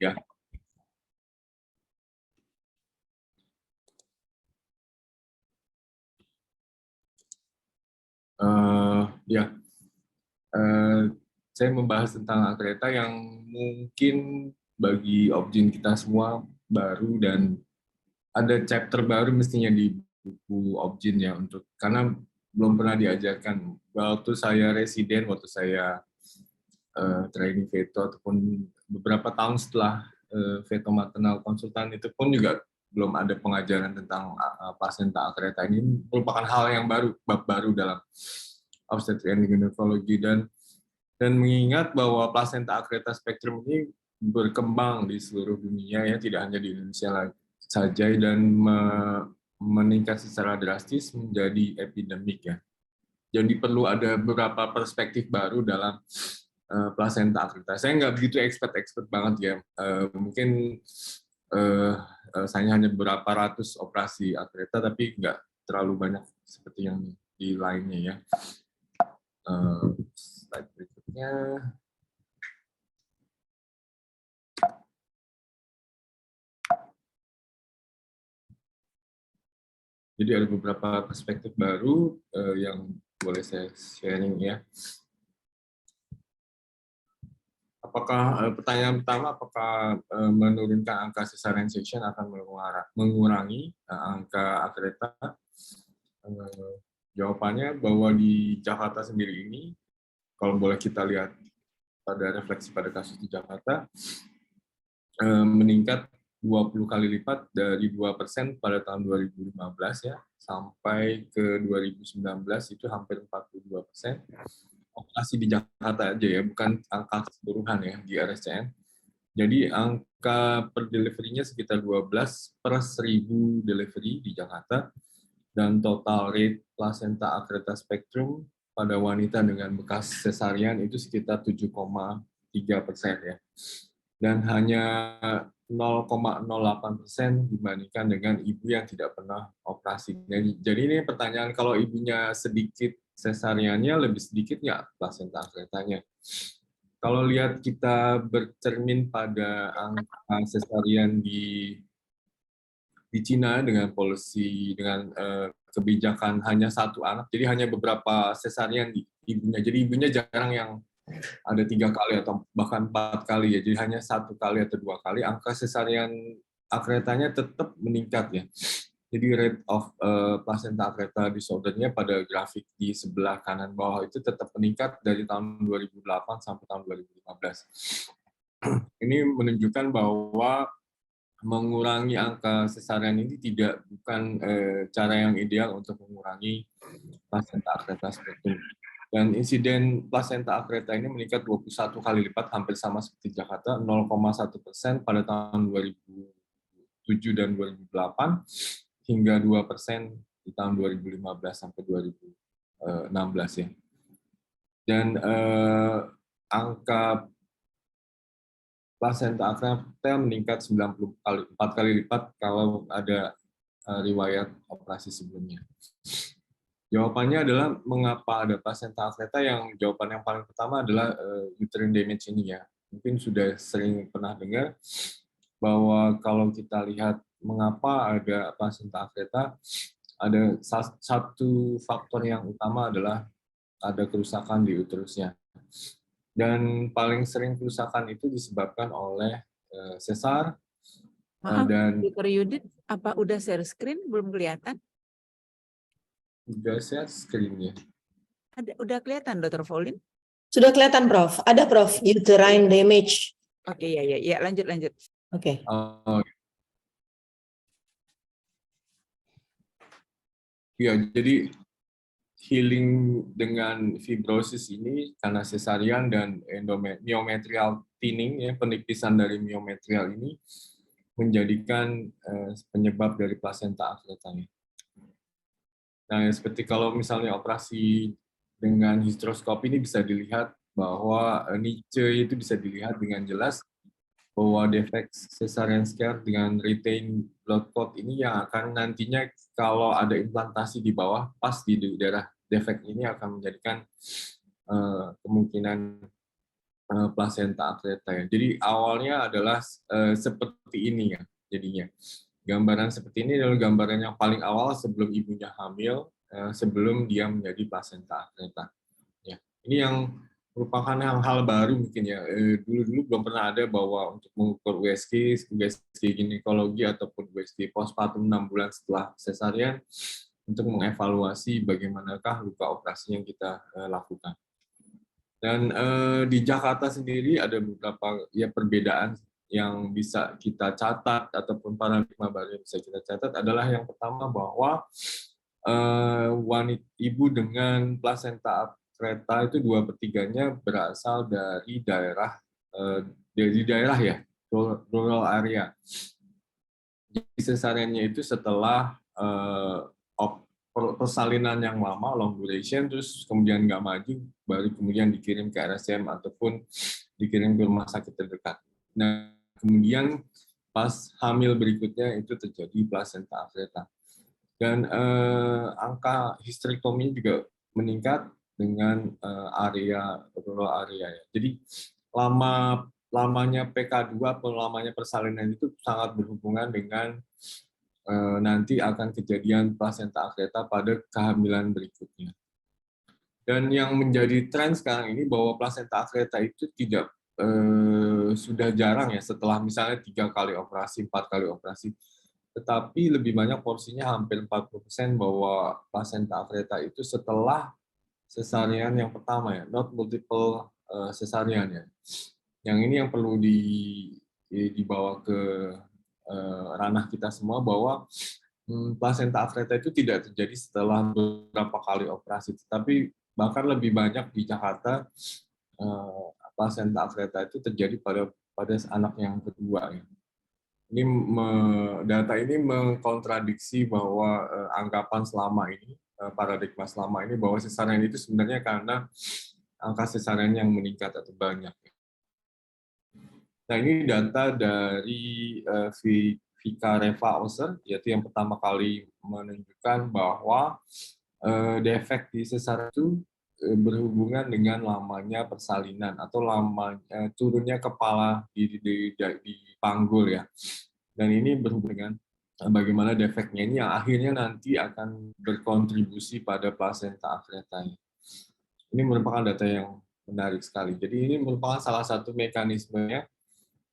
ya. Ya, saya membahas tentang kereta yang mungkin bagi objin kita semua baru dan ada chapter baru mestinya di buku objin ya, untuk karena belum pernah diajarkan waktu saya residen, waktu saya training veto ataupun beberapa tahun setelah veto maternal konsultan itu pun juga belum ada pengajaran tentang placenta akreta. Ini merupakan hal yang baru, bab baru dalam obstetrik and gynecology, dan mengingat bahwa placenta akreta spektrum ini berkembang di seluruh dunia ya, tidak hanya di Indonesia saja, dan meningkat secara drastis menjadi epidemik ya. Jadi perlu ada beberapa perspektif baru dalam placenta akreta. Saya nggak begitu expert banget ya. Mungkin saya hanya beberapa ratus operasi akreta, tapi nggak terlalu banyak seperti yang di lainnya ya. Slide berikutnya. Jadi ada beberapa perspektif baru yang boleh saya sharing ya. Apakah pertanyaan pertama, apakah menurunkan angka cesarean section akan mengurangi angka akreta? Jawabannya bahwa di Jakarta sendiri ini, kalau boleh kita lihat pada refleksi pada kasus di Jakarta, meningkat 20 kali lipat dari 2% pada tahun 2015 ya, sampai ke 2019 itu hampir 42%. Operasi di Jakarta aja ya, bukan angka keseluruhan ya di RSCM. Jadi angka per delivery-nya sekitar 12 per 1000 delivery di Jakarta, dan total rate placenta akreta spektrum pada wanita dengan bekas sesarian itu sekitar 7,3% ya. Dan hanya 0,08% dibandingkan dengan ibu yang tidak pernah operasi. Jadi ini pertanyaan, kalau ibunya sedikit sesariannya, lebih sedikit nggak placenta akretanya? Kalau lihat kita bercermin pada angka sesarian di Cina dengan policy, dengan kebijakan hanya satu anak, jadi hanya beberapa sesarian di ibunya. Jadi ibunya jarang yang ada 3 kali atau bahkan 4 kali ya, jadi hanya 1 kali atau 2 kali, angka sesarian akretanya tetap meningkat ya. Jadi rate of placenta akreta disorder-nya pada grafik di sebelah kanan bawah itu tetap meningkat dari tahun 2008 sampai tahun 2015. Ini menunjukkan bahwa mengurangi angka sesarian ini bukan cara yang ideal untuk mengurangi placenta akreta spektrum. Dan insiden placenta akreta ini meningkat 21 kali lipat, hampir sama seperti Jakarta, 0,1% pada tahun 2007 dan 2008, hingga 2% di tahun 2015 sampai 2016 ya. Dan angka placenta akreta meningkat 94 kali lipat kalau ada riwayat operasi sebelumnya. Jawabannya adalah mengapa ada placenta akreta, jawaban yang paling pertama adalah uterine damage ini ya. Mungkin sudah sering pernah dengar bahwa kalau kita lihat mengapa ada placenta akreta, ada satu faktor yang utama adalah ada kerusakan di uterusnya. Dan paling sering kerusakan itu disebabkan oleh sesar. Maaf, dan Dr. Yudit, apa udah share screen? Belum kelihatan? Udah share screen-nya. Udah kelihatan, Dr. Volin? Sudah kelihatan, Prof. Ada, Prof. Uterine damage. Oke, ya, lanjut. Oke. Ya, jadi healing dengan fibrosis ini karena sesarian dan myometrial thinning, ya, penipisan dari myometrial ini menjadikan penyebab dari placenta akretanya. Nah, seperti kalau misalnya operasi dengan hysteroscopy ini bisa dilihat bahwa niche itu bisa dilihat dengan jelas bahwa defek cesarean scare dengan retain blood clot ini yang akan nantinya kalau ada implantasi di bawah pas di daerah defek ini akan menjadikan kemungkinan plasenta akreta ya. Jadi awalnya adalah seperti ini ya jadinya. Gambaran seperti ini adalah gambaran yang paling awal sebelum ibunya hamil, sebelum dia menjadi plasenta akreta. Ya, ini yang merupakan hal baru mungkin ya. Dulu-dulu belum pernah ada bahwa untuk mengukur USG ginekologi ataupun USG postpartum 6 bulan setelah sesarian untuk mengevaluasi bagaimanakah luka operasi yang kita lakukan. Dan di Jakarta sendiri ada beberapa ya perbedaan yang bisa kita catat ataupun paradigma baru yang bisa kita catat adalah yang pertama bahwa wanita ibu dengan plasenta akreta itu 2/3-nya berasal dari daerah ya rural area. Jadi sesariannya itu setelah persalinan yang lama long duration terus kemudian nggak maju baru kemudian dikirim ke RSCM ataupun dikirim ke rumah sakit terdekat. Nah kemudian pas hamil berikutnya itu terjadi plasenta akreta. Dan angka histerektomi juga meningkat dengan area rural area. Jadi lamanya PK2 atau lamanya persalinan itu sangat berhubungan dengan nanti akan kejadian plasenta akreta pada kehamilan berikutnya. Dan yang menjadi tren sekarang ini bahwa plasenta akreta itu tidak sudah jarang ya setelah misalnya 3 kali operasi, 4 kali operasi. Tetapi lebih banyak porsinya hampir 40% bahwa plasenta akreta itu setelah sesarian yang pertama ya, not multiple sesarian ya. Yang ini yang perlu dibawa ke ranah kita semua bahwa plasenta akreta itu tidak terjadi setelah beberapa kali operasi, tetapi bahkan lebih banyak di Jakarta plasenta akreta itu terjadi pada anak yang kedua ya. Ini data ini mengkontradiksi bahwa anggapan selama ini, paradigma selama ini bahwa sesarian itu sebenarnya karena angka sesarian yang meningkat atau banyak. Nah ini data dari Vika Reva Auser, yaitu yang pertama kali menunjukkan bahwa defek di sesar itu berhubungan dengan lamanya persalinan atau lamanya turunnya kepala di panggul ya. Dan ini berhubungan dengan bagaimana defeknya ini yang akhirnya nanti akan berkontribusi pada plasenta akreta. Ini merupakan data yang menarik sekali. Jadi ini merupakan salah satu mekanismenya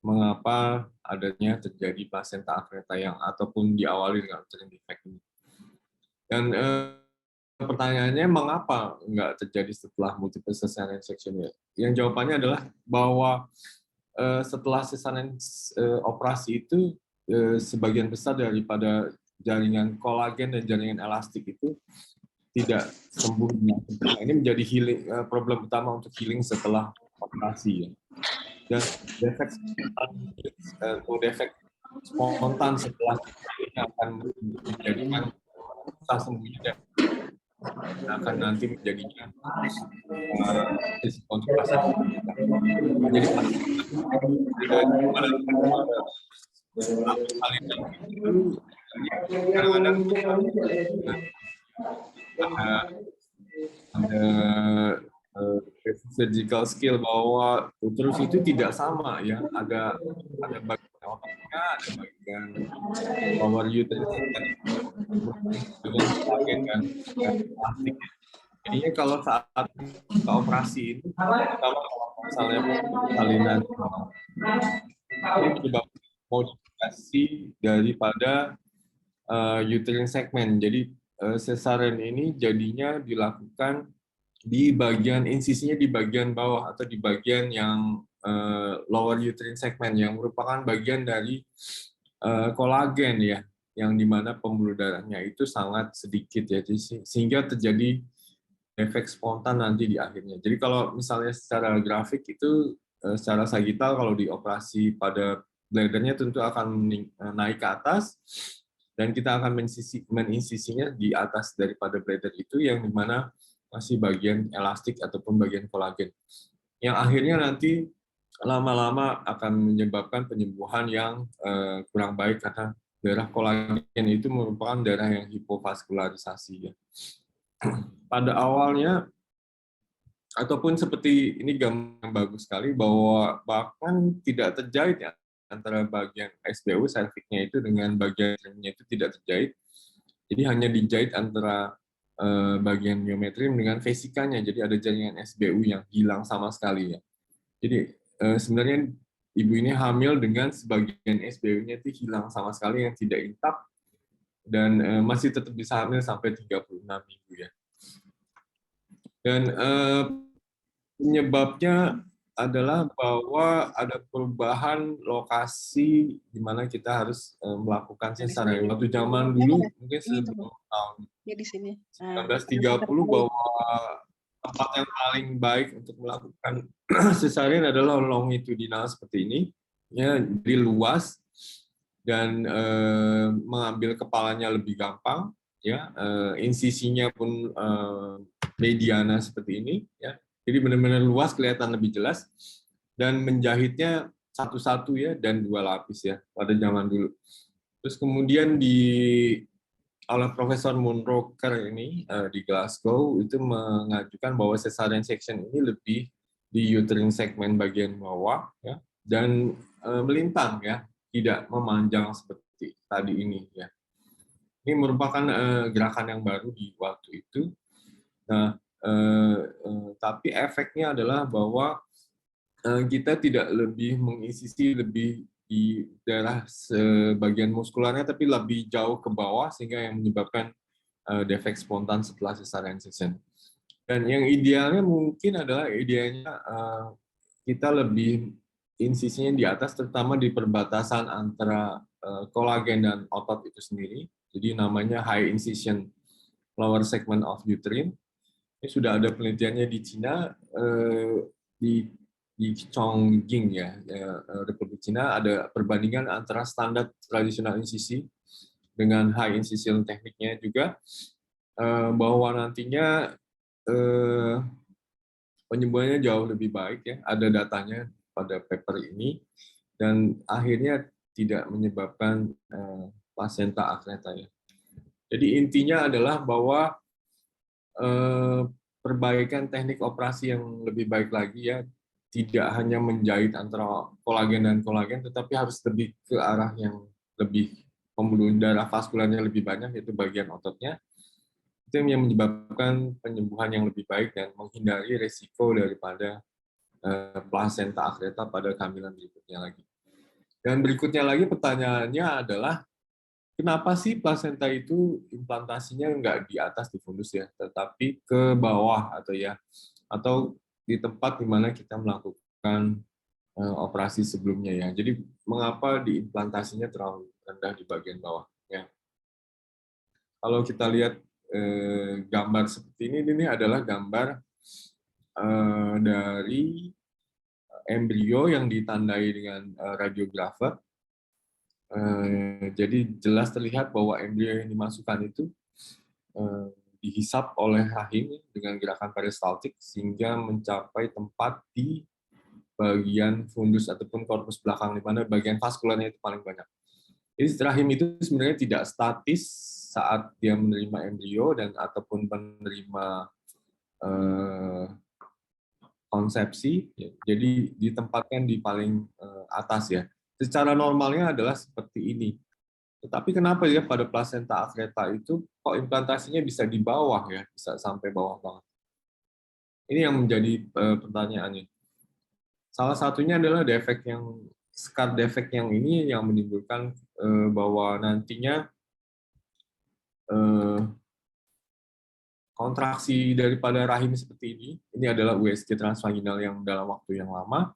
mengapa adanya terjadi plasenta akreta yang ataupun diawali dengan uterine defect ini. Dan pertanyaannya mengapa nggak terjadi setelah multiple cesarean section ya? Yang jawabannya adalah bahwa setelah cesarean operasi itu sebagian besar daripada jaringan kolagen dan jaringan elastik itu tidak sembuh. Ini menjadi healing problem utama untuk healing setelah operasi ya. Dan defek spontan setelah ini akan menjadikan susah sembuhnya dan akan nanti menjadinya kontrapasi. Jadi kadang-kadang ada surgical skill bahwa uterus itu tidak sama ya, ada bagian otaknya, ada bagian lower uterus dengan plastik. Jadinya kalau saat operasi itu kalau misalnya salinan ini menyebabkan modifikasi daripada uterine segment. Jadi sesarian ini jadinya dilakukan di bagian insisinya di bagian bawah atau di bagian yang lower uterine segment yang merupakan bagian dari kolagen ya, yang dimana pembuluh darahnya itu sangat sedikit ya, sehingga terjadi efek spontan nanti di akhirnya. Jadi kalau misalnya secara grafik itu secara sagittal kalau dioperasi pada bladernya tentu akan naik ke atas dan kita akan meninsisinya di atas daripada blader itu yang dimana masih bagian elastik ataupun bagian kolagen. Yang akhirnya nanti lama-lama akan menyebabkan penyembuhan yang kurang baik karena darah kolagen itu merupakan darah yang hipovaskularisasi ya. Pada awalnya Ataupun seperti ini gambar yang bagus sekali bahwa bahkan tidak terjahit ya antara bagian SBU cervixnya itu dengan bagian ringnya itu tidak terjahit. Jadi hanya dijahit antara bagian myometrium dengan vesikanya. Jadi ada jaringan SBU yang hilang sama sekali ya. Jadi sebenarnya ibu ini hamil dengan sebagian SBU-nya itu hilang sama sekali yang tidak intak dan masih tetap bisa hamil sampai 36 minggu ya. Dan penyebabnya adalah bahwa ada perubahan lokasi di mana kita harus melakukan sesar. Waktu zaman dulu mungkin sebelum tahun Ya di sini. 1930 bahwa tempat yang paling baik untuk melakukan sesarian adalah longitudinal seperti ini, ya, jadi luas dan mengambil kepalanya lebih gampang, ya, insisinya pun mediana seperti ini, ya. Jadi benar-benar luas, kelihatan lebih jelas, dan menjahitnya satu-satu ya, dan 2 lapis ya pada zaman dulu. Terus kemudian oleh Profesor Moonrocker ini di Glasgow itu mengajukan bahwa cesarean section ini lebih di uterine segmen bagian bawah ya, dan melintang ya, tidak memanjang seperti tadi ini ya. Ini merupakan gerakan yang baru di waktu itu. Nah, tapi efeknya adalah bahwa kita tidak lebih menginsisi lebih di daerah sebagian muskularnya, tapi lebih jauh ke bawah sehingga yang menyebabkan defek spontan setelah cesarean section. Dan yang idealnya mungkin adalah idealnya kita lebih insisinya di atas, terutama di perbatasan antara kolagen dan otot itu sendiri. Jadi namanya high incision lower segment of uterine. Ini sudah ada penelitiannya di Cina, di Chongqing ya, Republik Cina, ada perbandingan antara standar tradisional insisi dengan high incision tekniknya juga, bahwa nantinya penyembuhannya jauh lebih baik ya, ada datanya pada paper ini, dan akhirnya tidak menyebabkan placenta akreta ya. Jadi intinya adalah bahwa perbaikan teknik operasi yang lebih baik lagi ya, tidak hanya menjahit antara kolagen dan kolagen, tetapi harus lebih ke arah yang lebih pembuluh darah vaskularnya lebih banyak, yaitu bagian ototnya. Itu yang menyebabkan penyembuhan yang lebih baik dan menghindari resiko daripada placenta akreta pada kehamilan berikutnya lagi. Dan berikutnya lagi pertanyaannya adalah, kenapa sih plasenta itu implantasinya nggak di atas di fundus ya, tetapi ke bawah atau di tempat di mana kita melakukan operasi sebelumnya ya. Jadi mengapa diimplantasinya terlalu rendah di bagian bawah ya. Kalau kita lihat gambar seperti ini adalah gambar dari embrio yang ditandai dengan radiografer. Jadi jelas terlihat bahwa embrio yang dimasukkan itu dihisap oleh rahim dengan gerakan peristaltik sehingga mencapai tempat di bagian fundus ataupun korpus belakang, di mana bagian vaskularnya itu paling banyak. Jadi rahim itu sebenarnya tidak statis saat dia menerima embrio dan ataupun menerima konsepsi, jadi ditempatkan di paling atas ya. Secara normalnya adalah seperti ini. Tetapi kenapa ya pada placenta akreta itu kok implantasinya bisa di bawah ya, bisa sampai bawah banget. Ini yang menjadi pertanyaannya. Salah satunya adalah scar defect yang ini yang menimbulkan bahwa nantinya kontraksi daripada rahim seperti ini adalah USG transvaginal yang dalam waktu yang lama,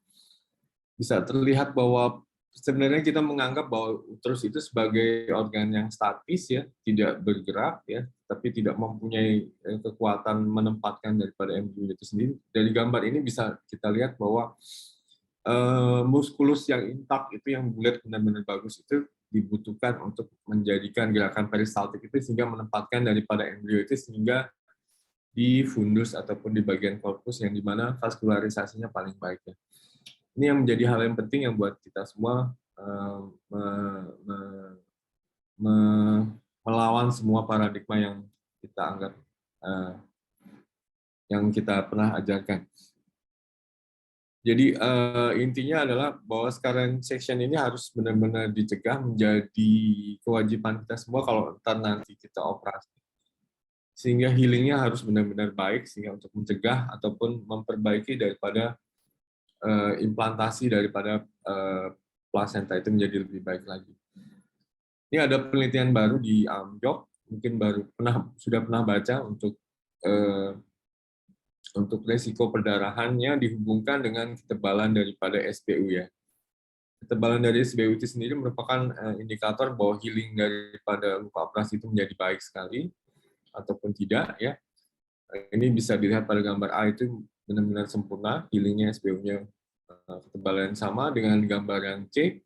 bisa terlihat bahwa sebenarnya kita menganggap bahwa uterus itu sebagai organ yang statis ya, tidak bergerak ya, tapi tidak mempunyai kekuatan menempatkan daripada embrio itu sendiri. Dari gambar ini bisa kita lihat bahwa muskulus yang intak itu, yang bulat benar-benar bagus itu dibutuhkan untuk menjadikan gerakan peristaltik itu sehingga menempatkan daripada embrio itu sehingga di fundus ataupun di bagian korpus yang dimana vaskularisasinya paling baik ya. Ini yang menjadi hal yang penting yang buat kita semua melawan semua paradigma yang kita anggap yang kita pernah ajarkan. Jadi intinya adalah bahwa sekarang section ini harus benar-benar dicegah menjadi kewajiban kita semua kalau ntar nanti kita operasi. Sehingga healingnya harus benar-benar baik sehingga untuk mencegah ataupun memperbaiki daripada implantasi daripada plasenta itu menjadi lebih baik lagi. Ini ada penelitian baru di Amjok, mungkin sudah pernah baca untuk resiko perdarahannya dihubungkan dengan ketebalan daripada SBU ya. Ketebalan dari SBU itu sendiri merupakan indikator bahwa healing daripada luka operasi itu menjadi baik sekali ataupun tidak ya. Ini bisa dilihat pada gambar A itu benar-benar sempurna, healingnya SBU-nya ketebalan sama dengan gambar yang C,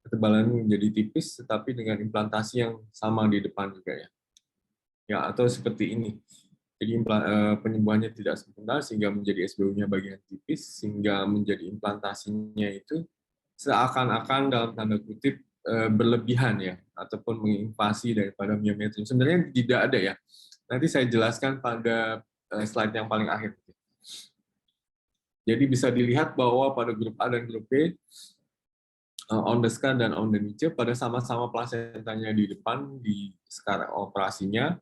ketebalan menjadi tipis tetapi dengan implantasi yang sama di depan juga ya. Ya, atau seperti ini. Jadi penyembuhannya tidak sempurna sehingga menjadi SBU-nya bagian tipis sehingga menjadi implantasinya itu seakan-akan dalam tanda kutip berlebihan ya ataupun menginvasi daripada myometrium. Sebenarnya tidak ada ya. Nanti saya jelaskan pada slide yang paling akhir. Jadi bisa dilihat bahwa pada grup A dan grup B on the scan dan on the niche pada sama-sama plasentanya di depan di skala operasinya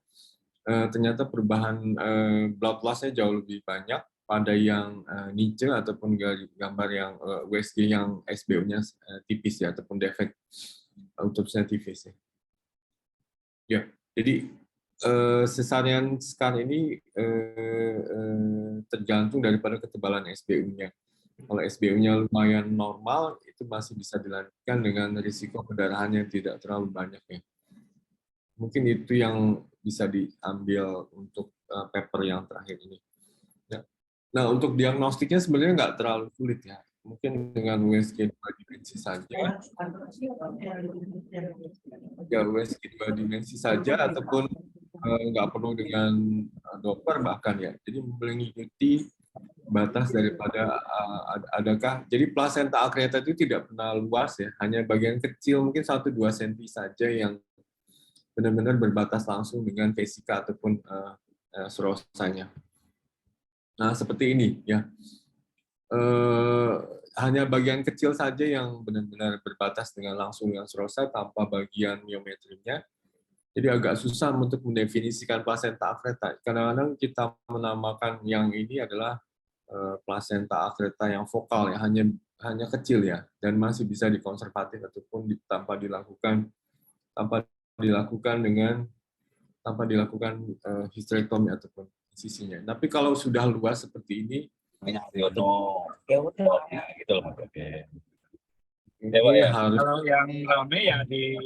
ternyata perubahan blood loss-nya jauh lebih banyak pada yang niche ataupun gambar yang USG yang SBO-nya tipis ya ataupun defect autopsinya tipis ya. Ya, jadi cesarean scan ini tergantung daripada ketebalan SBU-nya. Kalau SBU-nya lumayan normal, itu masih bisa dilanjutkan dengan risiko perdarahan yang tidak terlalu banyak ya. Mungkin itu yang bisa diambil untuk paper yang terakhir ini. Ya. Nah, untuk diagnostiknya sebenarnya nggak terlalu sulit ya. Mungkin dengan USG 2 dimensi saja. Ya, USG 2 dimensi saja, ataupun nggak perlu dengan Doppler bahkan ya. Jadi mengikuti batas daripada adakah. Jadi plasenta akreta itu tidak pernah luas ya, hanya bagian kecil mungkin 1-2 cm saja yang benar-benar berbatas langsung dengan vesika ataupun serosanya. Nah, seperti ini ya. Hanya bagian kecil saja yang benar-benar berbatas dengan langsung dengan serosa tanpa bagian myometriumnya. Jadi agak susah untuk mendefinisikan plasenta akreta. Kadang-kadang kita menamakan yang ini adalah plasenta akreta yang vokal ya, hanya kecil ya, dan masih bisa dikonservatif ataupun tanpa dilakukan histerektomi ataupun sisinya. Tapi kalau sudah luas seperti ini, ya udah gitu loh. ini harus Kalau yang rame ya di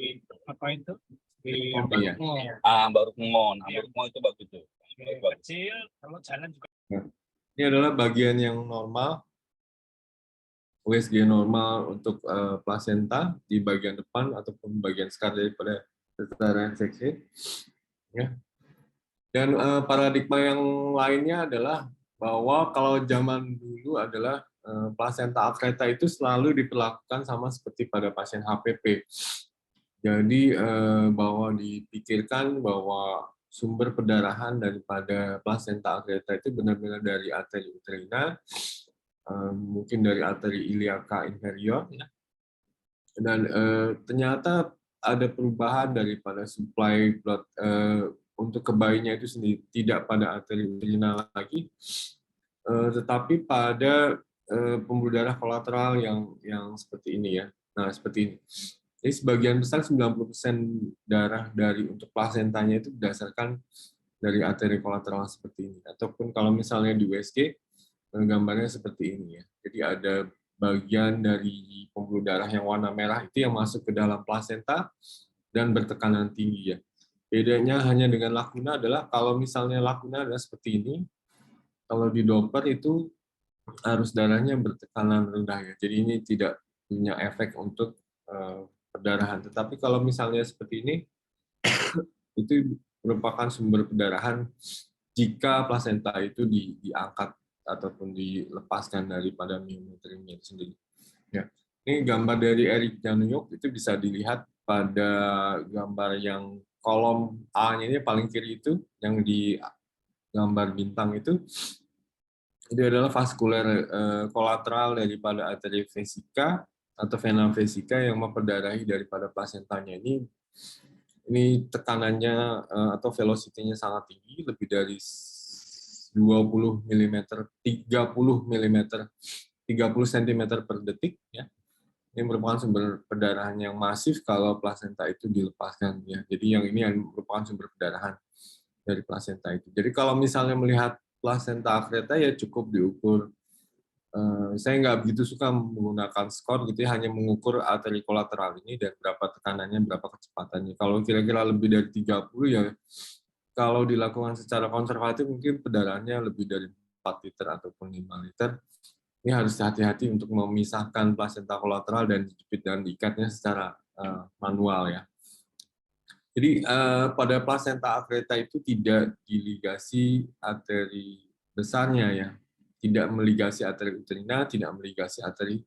apa itu di ya. Baru Ngon itu bagus tuh. kecil, kalau jalan juga. Ini adalah bagian yang normal, USG normal untuk plasenta di bagian depan ataupun bagian scar daripada cesarean section. Ya. Dan paradigma yang lainnya adalah bahwa kalau zaman dulu adalah plasenta akreta itu selalu diperlakukan sama seperti pada pasien HPP. Jadi bahwa dipikirkan bahwa sumber perdarahan daripada plasenta akreta itu benar-benar dari arteri uterina, mungkin dari arteri iliaca inferior, ya. Dan ternyata ada perubahan daripada supply blood untuk ke bayinya itu sendiri, tidak pada arteri uterina lagi, tetapi pada pembuluh darah kolateral yang seperti ini ya. Nah, seperti ini. Jadi sebagian besar 90% darah dari untuk plasentanya itu berdasarkan dari arteri kolateral seperti ini. Ataupun kalau misalnya di USG, gambarnya seperti ini ya. Jadi ada bagian dari pembuluh darah yang warna merah itu yang masuk ke dalam plasenta dan bertekanan tinggi ya. Bedanya hanya dengan lakuna adalah kalau misalnya lakuna adalah seperti ini, kalau di Doppler itu arus darahnya bertekanan rendah ya. Jadi ini tidak punya efek untuk perdarahan. Tetapi kalau misalnya seperti ini, itu merupakan sumber perdarahan jika plasenta itu diangkat ataupun dilepaskan daripada myometriumnya itu sendiri. Ya. Ini gambar dari Eric Januyuk, itu bisa dilihat pada gambar yang kolom A-nya ini paling kiri itu, yang di gambar bintang itu Ini adalah vaskuler kolateral daripada arteri vesica atau vena vesica yang memperdarahi daripada plasentanya. Ini tekanannya atau velocity-nya sangat tinggi, lebih dari 20 mm, 30 mm, 30 cm per detik ya. Ini merupakan sumber perdarahan yang masif kalau plasenta itu dilepaskan ya. Jadi yang ini yang merupakan sumber perdarahan dari plasenta itu. Jadi kalau misalnya melihat plasenta akreta ya cukup diukur. Saya nggak begitu suka menggunakan skor gitu ya, hanya mengukur arteri kolateral ini dan berapa tekanannya, berapa kecepatannya. Kalau kira-kira lebih dari 30 ya kalau dilakukan secara konservatif mungkin perdarahannya lebih dari 4 liter ataupun 5 liter. Ini harus hati-hati untuk memisahkan plasenta kolateral dan dijepit dan diikatnya secara manual ya. Jadi pada plasenta akreta itu tidak diligasi arteri besarnya ya, tidak meligasi arteri uterina, tidak meligasi arteri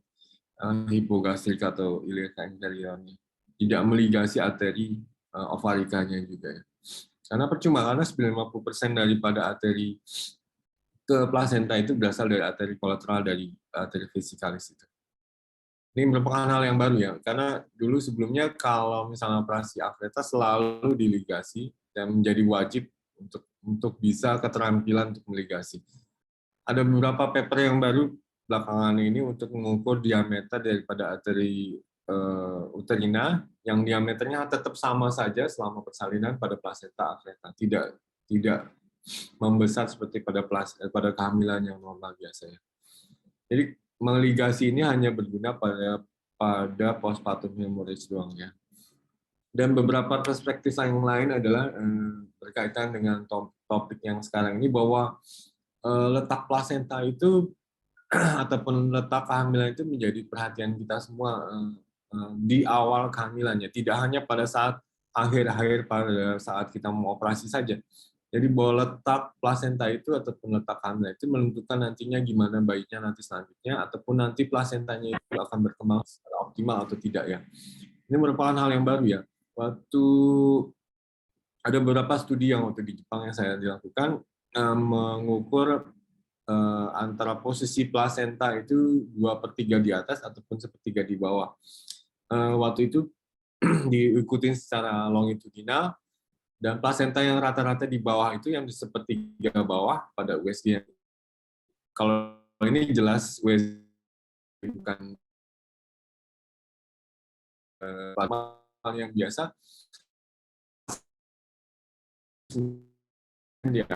hipogastrik atau ilioka inferiornya, tidak meligasi arteri ovarikanya juga ya. Karena percuma, karena 90% daripada arteri ke plasenta itu berasal dari arteri kolateral dari arteri vesikalis itu. Ini merupakan hal yang baru ya, karena dulu sebelumnya kalau misalnya operasi akreta selalu diligasi dan menjadi wajib untuk bisa keterampilan untuk meligasi. Ada beberapa paper yang baru belakangan ini untuk mengukur diameter daripada arteri uterina yang diameternya tetap sama saja selama persalinan pada plasenta akreta, tidak membesar seperti pada kehamilan yang normal biasa ya. Jadi meligasi ini hanya berguna pada postpartum hemorrhage doang ya. Dan beberapa perspektif yang lain adalah berkaitan dengan topik yang sekarang ini bahwa letak plasenta itu ataupun letak kehamilan itu menjadi perhatian kita semua di awal kehamilannya, tidak hanya pada saat akhir-akhir pada saat kita mau operasi saja. Jadi bahwa letak plasenta itu ataupun letak kehamilan itu menentukan nantinya gimana bayinya nanti selanjutnya, ataupun nanti plasentanya itu akan berkembang secara optimal atau tidak ya. Ini merupakan hal yang baru ya. Waktu ada beberapa studi yang waktu di Jepang yang saya dilakukan mengukur antara posisi plasenta itu 2/3 di atas ataupun 1/3 di bawah. Waktu itu diikutin secara longitudinal. Dan plasenta yang rata-rata di bawah itu yang di 1/3 bawah pada USG. Kalau ini jelas USG bukan yang biasa. Dia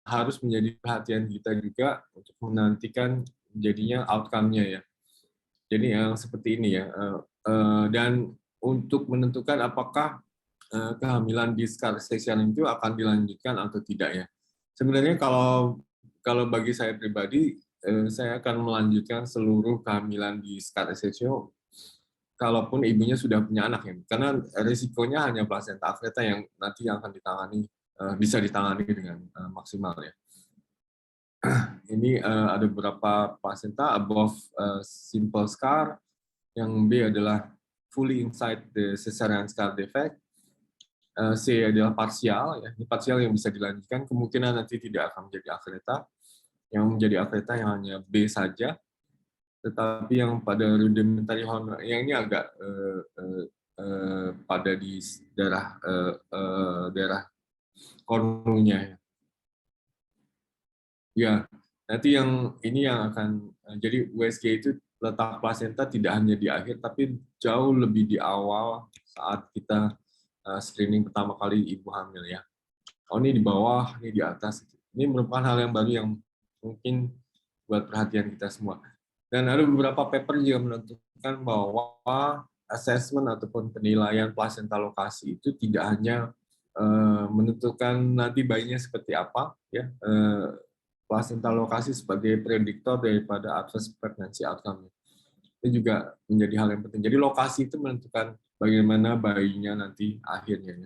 harus menjadi perhatian kita juga untuk menantikan jadinya outcome-nya ya. Jadi yang seperti ini ya. Dan untuk menentukan apakah kehamilan di scar section itu akan dilanjutkan atau tidak ya. Sebenarnya kalau bagi saya pribadi, saya akan melanjutkan seluruh kehamilan di scar section kalaupun ibunya sudah punya anak ya. Karena risikonya hanya plasenta akreta yang nanti akan ditangani, bisa ditangani dengan maksimal ya. Ini ada beberapa plasenta above simple scar, yang B adalah fully inside the cesarean scar defect, C adalah parsial ya, ini parsial yang bisa dilanjutkan, kemungkinan nanti tidak akan menjadi akreta, yang menjadi akreta yang hanya B saja, tetapi yang pada rudimentary horn yang ini agak pada di daerah kornunya ya. Ya, nanti yang ini yang akan jadi USG itu letak plasenta tidak hanya di akhir tapi jauh lebih di awal saat kita screening pertama kali ibu hamil ya. Oh ini di bawah, ini di atas. Ini merupakan hal yang baru yang mungkin buat perhatian kita semua. Dan ada beberapa paper juga menentukan bahwa assessment ataupun penilaian plasenta lokasi itu tidak hanya menentukan nanti bayinya seperti apa ya. Plasenta lokasi sebagai prediktor daripada adverse pregnancy outcome. Itu juga menjadi hal yang penting. Jadi lokasi itu menentukan bagaimana bayinya nanti akhirnya.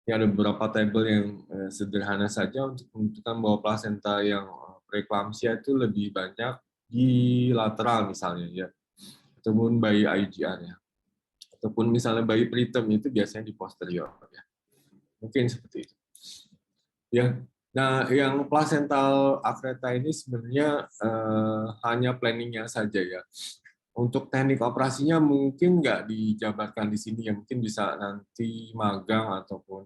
Ini ada beberapa tabel yang sederhana saja untuk menentukan bahwa plasenta yang preeklamsia itu lebih banyak di lateral misalnya ya. ataupun bayi IGR ya, ataupun misalnya bayi preterm itu biasanya di posterior ya. Mungkin seperti itu. Ya. Nah, yang placental akreta ini sebenarnya hanya planningnya saja ya. Untuk teknik operasinya mungkin nggak dijabarkan di sini ya, mungkin bisa nanti magang ataupun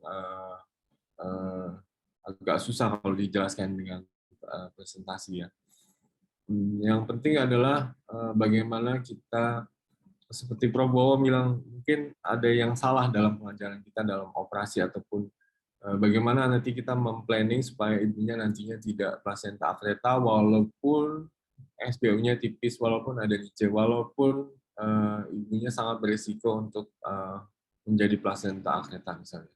agak susah kalau dijelaskan dengan presentasi ya. Yang penting adalah bagaimana kita, seperti Prof. Bowo bilang, mungkin ada yang salah dalam pengajaran kita dalam operasi, ataupun bagaimana nanti kita memplanning supaya ibunya nantinya tidak placenta akreta walaupun SBU-nya tipis, walaupun ada niche, walaupun ibunya sangat berisiko untuk menjadi placenta akreta misalnya.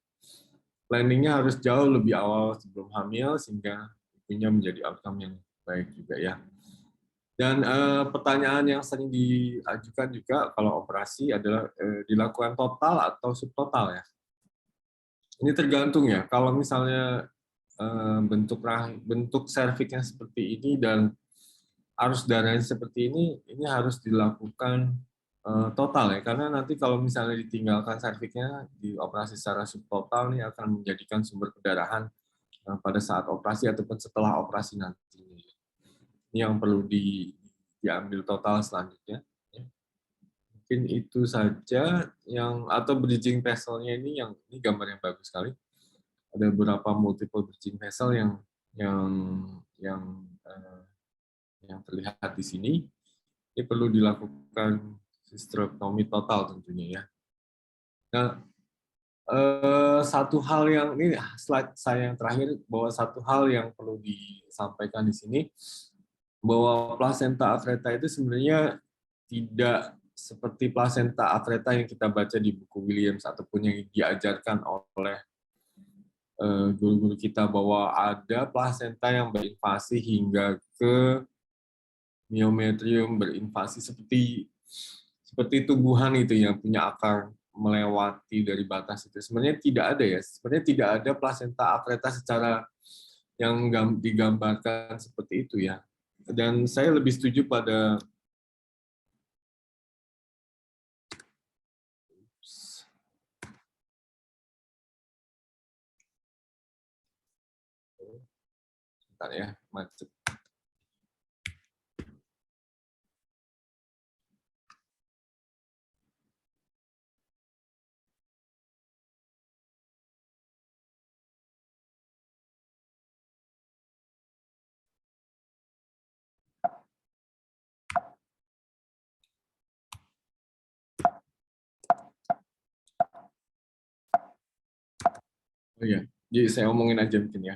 Planningnya harus jauh lebih awal sebelum hamil sehingga ibunya menjadi outcome yang baik juga ya. Dan pertanyaan yang sering diajukan juga kalau operasi adalah dilakukan total atau subtotal ya. Ini tergantung ya. Kalau misalnya bentuk serviksnya seperti ini dan arus darahnya seperti ini harus dilakukan total ya, karena nanti kalau misalnya ditinggalkan serviksnya di operasi secara subtotal ini akan menjadikan sumber pendarahan pada saat operasi ataupun setelah operasi nantinya. Ini yang perlu diambil total selanjutnya. Mungkin itu saja yang, atau bridging vessel-nya ini gambar yang bagus sekali. Ada beberapa multiple bridging vessel yang terlihat di sini. Ini perlu dilakukan hysterectomy total tentunya ya. Nah, satu hal yang ini slide saya yang terakhir, bahwa satu hal yang perlu disampaikan di sini bahwa placenta akreta itu sebenarnya tidak seperti placenta akreta yang kita baca di buku Williams ataupun yang diajarkan oleh guru-guru kita, bahwa ada placenta yang berinvasi hingga ke myometrium, berinvasi seperti tumbuhan itu yang punya akar melewati dari batas itu. Sebenarnya tidak ada ya. Sebenarnya tidak ada placenta akreta secara yang digambarkan seperti itu ya. Dan saya lebih setuju pada bentar ya, macet. Oh iya, jadi saya omongin aja mungkin ya.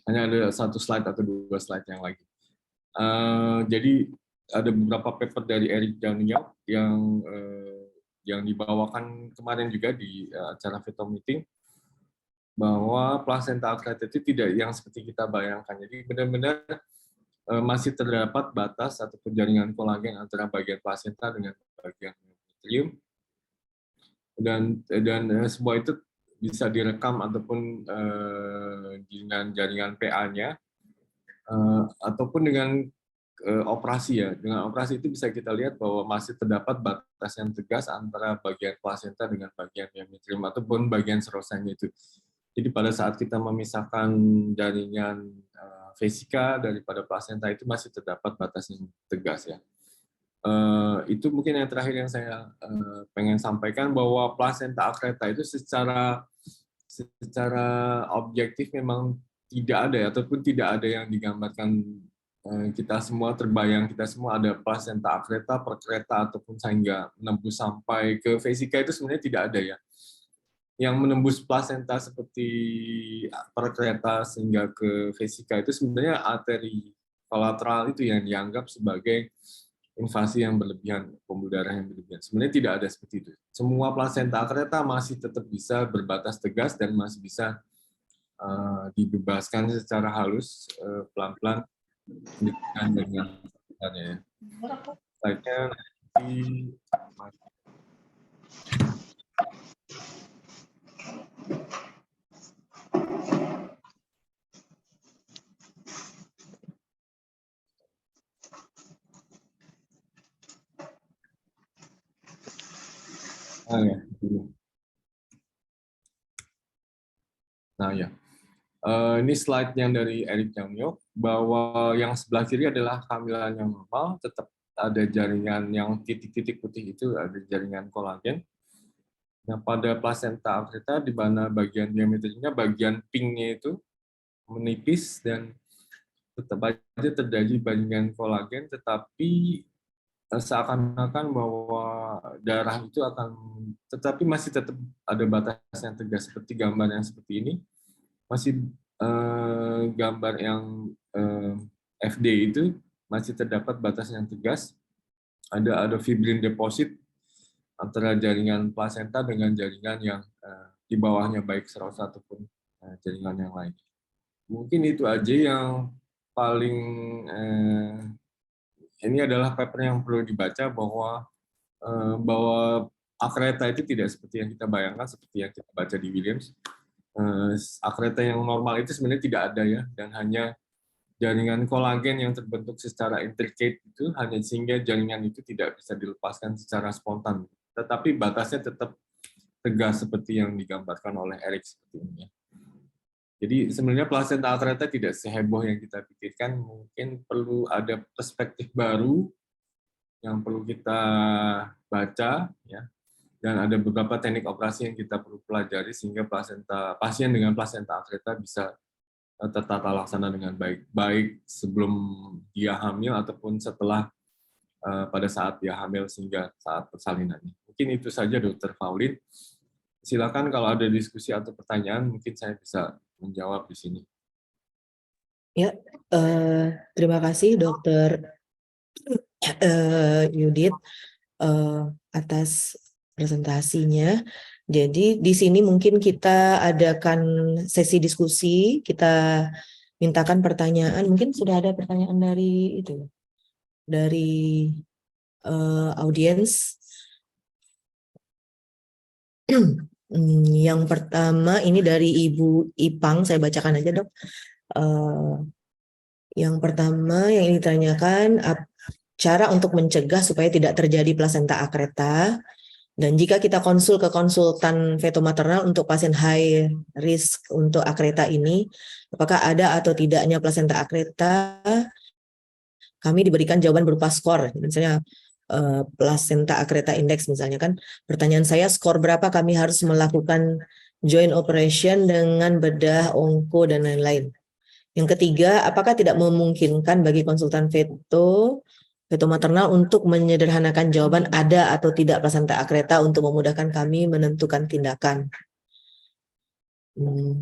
Hanya ada satu slide atau dua slide yang lagi. Jadi ada beberapa paper dari Eric Daniel yang dibawakan kemarin juga di acara Veto Meeting, bahwa placenta akreta itu tidak yang seperti kita bayangkan. Jadi benar-benar masih terdapat batas ataupun jaringan kolagen antara bagian placenta dengan bagian myometrium, dan semua itu bisa direkam ataupun dengan jaringan PA-nya ataupun dengan operasi ya. Dengan operasi itu bisa kita lihat bahwa masih terdapat batas yang tegas antara bagian placenta dengan bagian myometrium ataupun bagian serosanya itu. Jadi pada saat kita memisahkan jaringan vesika daripada placenta itu masih terdapat batas yang tegas ya. Itu mungkin yang terakhir yang saya pengen sampaikan, bahwa placenta akreta itu secara objektif memang tidak ada ya, ataupun tidak ada yang digambarkan kita semua terbayang, kita semua ada placenta akreta, perkreta ataupun sehingga menembus sampai ke vesika, itu sebenarnya tidak ada ya. Yang menembus placenta seperti perkreta sehingga ke vesika itu sebenarnya arteri kolateral itu yang dianggap sebagai invasi yang berlebihan, pembuluh darah yang berlebihan. Sebenarnya tidak ada seperti itu. Semua placenta akreta masih tetap bisa berbatas tegas dan masih bisa dibebaskan secara halus, pelan-pelan dengan sebenarnya. Slide-nya nanti. Nah ya, nah ya. Ini slide yang dari Eric Yamyok, bahwa yang sebelah kiri adalah kehamilan yang normal, tetap ada jaringan yang titik-titik putih itu, ada jaringan kolagen. Nah, pada plasenta akreta, di mana bagian diameternya, bagian pinknya itu menipis dan tetap aja terjadi jaringan kolagen, tetapi seakan-akan bahwa darah itu akan, tetapi masih tetap ada batas yang tegas, seperti gambar yang seperti ini. Masih gambar yang FD itu masih terdapat batas yang tegas. Ada fibrin deposit antara jaringan plasenta dengan jaringan yang di bawahnya, baik serosa ataupun jaringan yang lain. Mungkin itu aja yang paling ini adalah paper yang perlu dibaca, bahwa akreta itu tidak seperti yang kita bayangkan, seperti yang kita baca di Williams. Akreta yang normal itu sebenarnya tidak ada ya, dan hanya jaringan kolagen yang terbentuk secara intricate itu, hanya sehingga jaringan itu tidak bisa dilepaskan secara spontan. Tetapi batasnya tetap tegas seperti yang digambarkan oleh Eric seperti ini. Jadi sebenarnya plasenta akreta tidak seheboh yang kita pikirkan, mungkin perlu ada perspektif baru yang perlu kita baca ya. Dan ada beberapa teknik operasi yang kita perlu pelajari sehingga pasien dengan plasenta akreta bisa tertata laksana dengan baik, baik sebelum dia hamil ataupun setelah pada saat dia hamil sehingga saat persalinan. Mungkin itu saja, Dr. Pauline. Silakan kalau ada diskusi atau pertanyaan, mungkin saya bisa menjawab di sini. Ya, terima kasih Dr. Yudit atas presentasinya. Jadi di sini mungkin kita adakan sesi diskusi, kita mintakan pertanyaan. Mungkin sudah ada pertanyaan dari itu, dari audiens. Yang pertama ini dari Ibu Ipang, saya bacakan aja dok. Yang pertama yang ini ditanyakan, cara untuk mencegah supaya tidak terjadi plasenta akreta, dan jika kita konsul ke konsultan fetomaternal untuk pasien high risk untuk akreta ini, apakah ada atau tidaknya plasenta akreta, kami diberikan jawaban berupa skor, misalnya placenta akreta index misalnya kan. Pertanyaan saya, skor berapa kami harus melakukan joint operation dengan bedah onko dan lain-lain. Yang ketiga, apakah tidak memungkinkan bagi konsultan fetomaternal untuk menyederhanakan jawaban ada atau tidak plasenta akreta untuk memudahkan kami menentukan tindakan.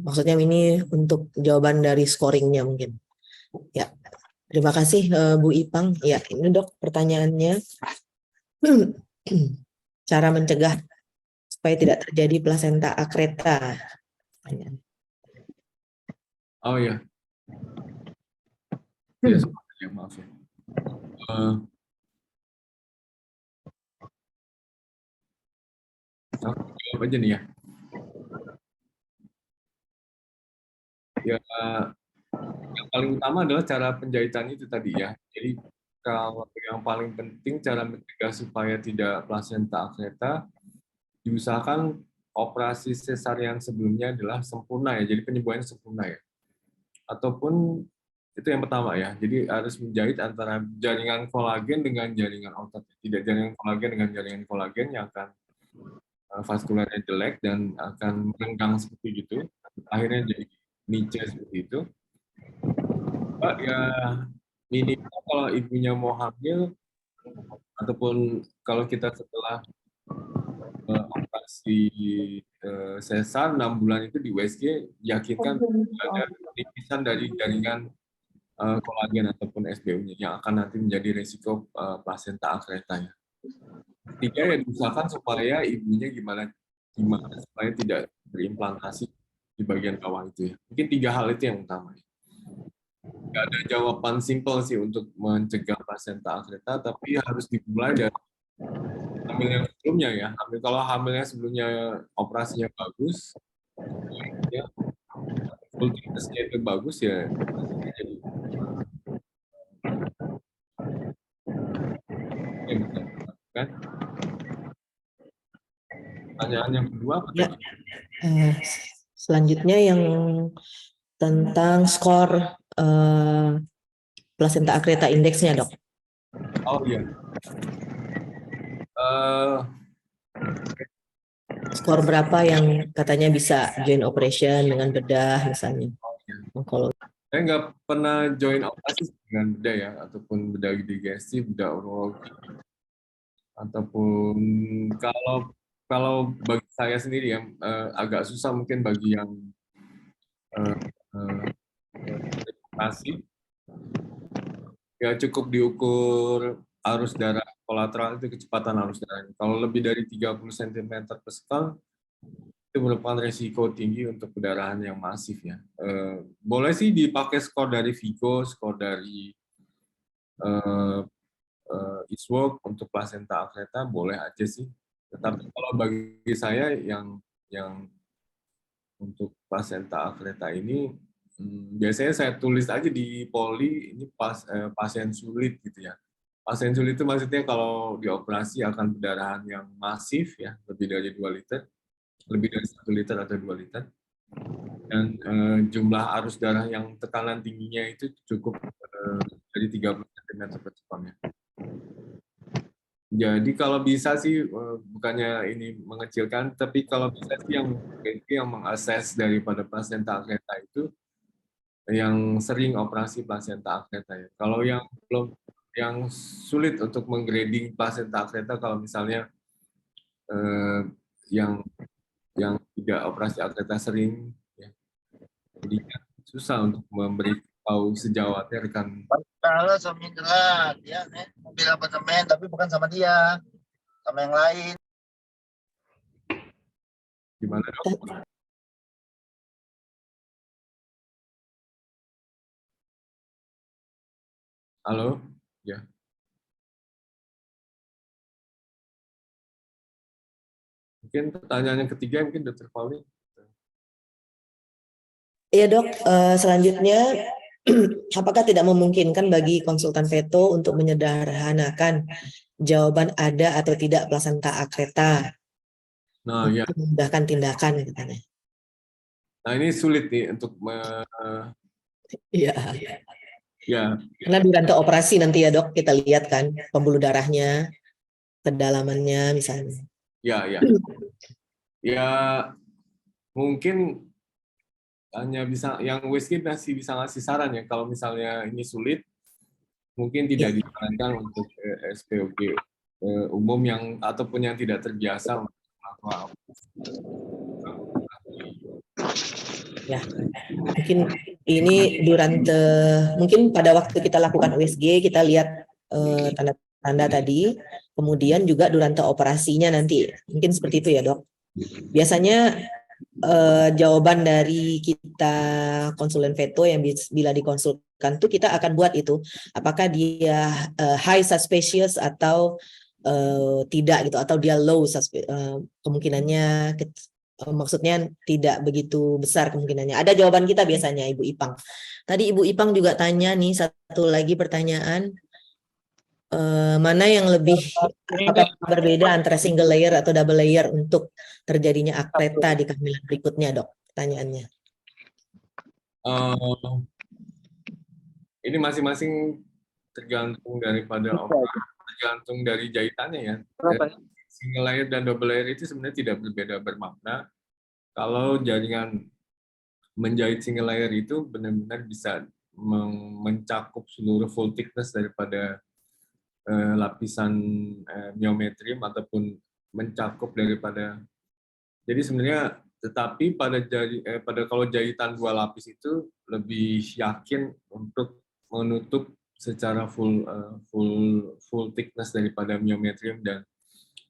Maksudnya ini untuk jawaban dari scoringnya mungkin. Ya, terima kasih Bu Ipang. Ya, ini dok pertanyaannya. Cara mencegah supaya tidak terjadi plasenta akreta. Oh ya. Ya, maaf ya. Jawab aja nih ya. Ya, yang paling utama adalah cara penjahitan itu tadi ya. Jadi kalau yang paling penting cara mencegah supaya tidak plasenta akreta, diusahakan operasi sesarian sebelumnya adalah sempurna ya. Jadi penyembuhannya sempurna ya. Ataupun itu yang pertama ya. Jadi harus menjahit antara jaringan kolagen dengan jaringan otot. Tidak jaringan kolagen dengan jaringan kolagen yang akan vaskularnya jelek dan akan merenggang seperti itu. Akhirnya jadi niche seperti itu. Ya minimal kalau ibunya mau hamil ataupun kalau kita setelah operasi sesar 6 bulan itu di USG, yakinkan ada penipisan dari jaringan kolagen ataupun SBU-nya yang akan nanti menjadi risiko plasenta akretanya. Ketiga ya diusahakan supaya ibunya gimana supaya tidak berimplantasi di bagian bawah itu ya. Mungkin 3 hal itu yang utama. Nggak ada jawaban simpel sih untuk mencegah plasenta akreta, tapi harus dimulai dari hamil yang sebelumnya ya. Kalau hamilnya sebelumnya operasinya bagus, ya fertilitasnya itu bagus ya. Jadi, kan? Pertanyaan yang kedua apa Ya. tadi? Selanjutnya yang tentang skor placenta accreta indeksnya, Dok. Oh iya. Eh, Skor berapa yang katanya bisa joint operation dengan bedah misalnya. Kalau saya nggak pernah join operasi dengan bedah ya, ataupun bedah digestif, bedah urologi, ataupun kalau bagi saya sendiri ya agak susah mungkin bagi yang operasi ya cukup diukur arus darah kolateral itu kecepatan arus darah. Kalau lebih dari 30 cm per sekal itu merupakan resiko tinggi untuk pendarahan yang masif ya. Boleh sih dipakai skor dari Vigo, skor dari ISWOG untuk placenta accreta boleh aja sih. Tetapi kalau bagi saya yang untuk placenta accreta ini biasanya saya tulis aja di poli ini pasien sulit gitu ya. Pasien sulit itu maksudnya kalau dioperasi akan pendarahan yang masif ya, lebih dari 2 liter, lebih dari 1 liter atau 2 liter. Dan jumlah arus darah yang tekanan tingginya itu cukup dari 30 cm per sekon ya. Jadi kalau bisa sih bukannya ini mengecilkan, tapi kalau bisa sih yang mengakses daripada placenta accreta itu yang sering operasi placenta accreta ya. Kalau yang belum, yang sulit untuk menggrading placenta accreta, kalau misalnya yang tidak operasi accreta sering, ya, jadi susah untuk memberi tahu sejawatnya rekan. Kalau sama Indra, dia mobil apartemen tapi bukan sama dia, sama yang lain. Gimana dok? Halo, ya. Mungkin pertanyaan yang ketiga mungkin Dr. Pauli. Iya dok, selanjutnya apakah tidak memungkinkan bagi konsultan veto untuk menyederhanakan jawaban ada atau tidak placenta accreta Nah ya, untuk memudahkan tindakan katanya. nah ini sulit nih untuk Iya, ya karena durante operasi nanti ya dok kita lihat kan pembuluh darahnya, kedalamannya misalnya. ya mungkin hanya bisa yang WSG masih bisa ngasih saran ya kalau misalnya ini sulit mungkin tidak disarankan untuk SPOG umum yang ataupun yang tidak terbiasa untuk melakukan Ya, mungkin ini durante mungkin pada waktu kita lakukan USG kita lihat tanda-tanda tadi, kemudian juga durante operasinya nanti mungkin seperti itu ya dok. Biasanya jawaban dari kita konsulen veto yang bila dikonsulkan tuh kita akan buat itu apakah dia high suspicious atau tidak gitu atau dia low kemungkinannya maksudnya tidak begitu besar kemungkinannya. Ada jawaban kita biasanya Ibu Ipang. Tadi Ibu Ipang juga tanya nih satu lagi pertanyaan. Mana yang lebih apakah berbeda antara single layer atau double layer untuk terjadinya accreta di kehamilan berikutnya, Dok? Pertanyaannya. ini masing-masing tergantung daripada tergantung dari jahitannya ya. Single layer dan double layer itu sebenarnya tidak berbeda bermakna. Kalau jaringan menjahit single layer itu benar-benar bisa mencakup seluruh full thickness daripada lapisan myometrium ataupun mencakup daripada. Jadi sebenarnya tetapi pada kalau jahitan 2 lapis itu lebih yakin untuk menutup secara full thickness daripada myometrium dan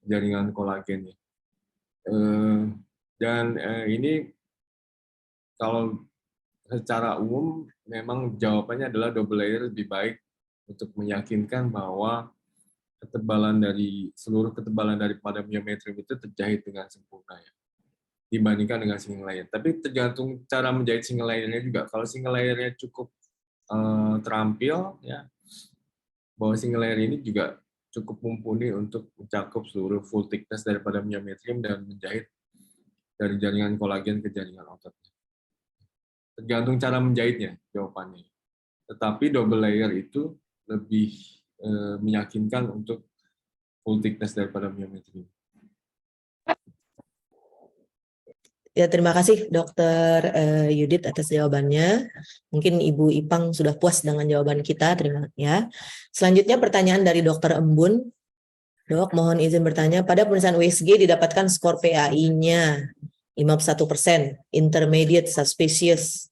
jaringan kolagen ya. Dan ini kalau secara umum memang jawabannya adalah double layer lebih baik untuk meyakinkan bahwa seluruh ketebalan daripada myometrium itu terjahit dengan sempurna ya dibandingkan dengan single layer. Tapi tergantung cara menjahit single layernya juga. Kalau single layernya cukup terampil ya bahwa single layer ini juga cukup mumpuni untuk mencakup seluruh full thickness daripada myometrium dan menjahit dari jaringan kolagen ke jaringan ototnya. Tergantung cara menjahitnya jawabannya. Tetapi double layer itu lebih meyakinkan untuk full thickness daripada myometrium. Ya, terima kasih Dokter Yudit atas jawabannya. Mungkin Ibu Ipang sudah puas dengan jawaban kita. Terima ya. Selanjutnya pertanyaan dari Dokter Embun. Dok, mohon izin bertanya, pada pemeriksaan USG didapatkan skor PAI-nya 51%, intermediate suspicious,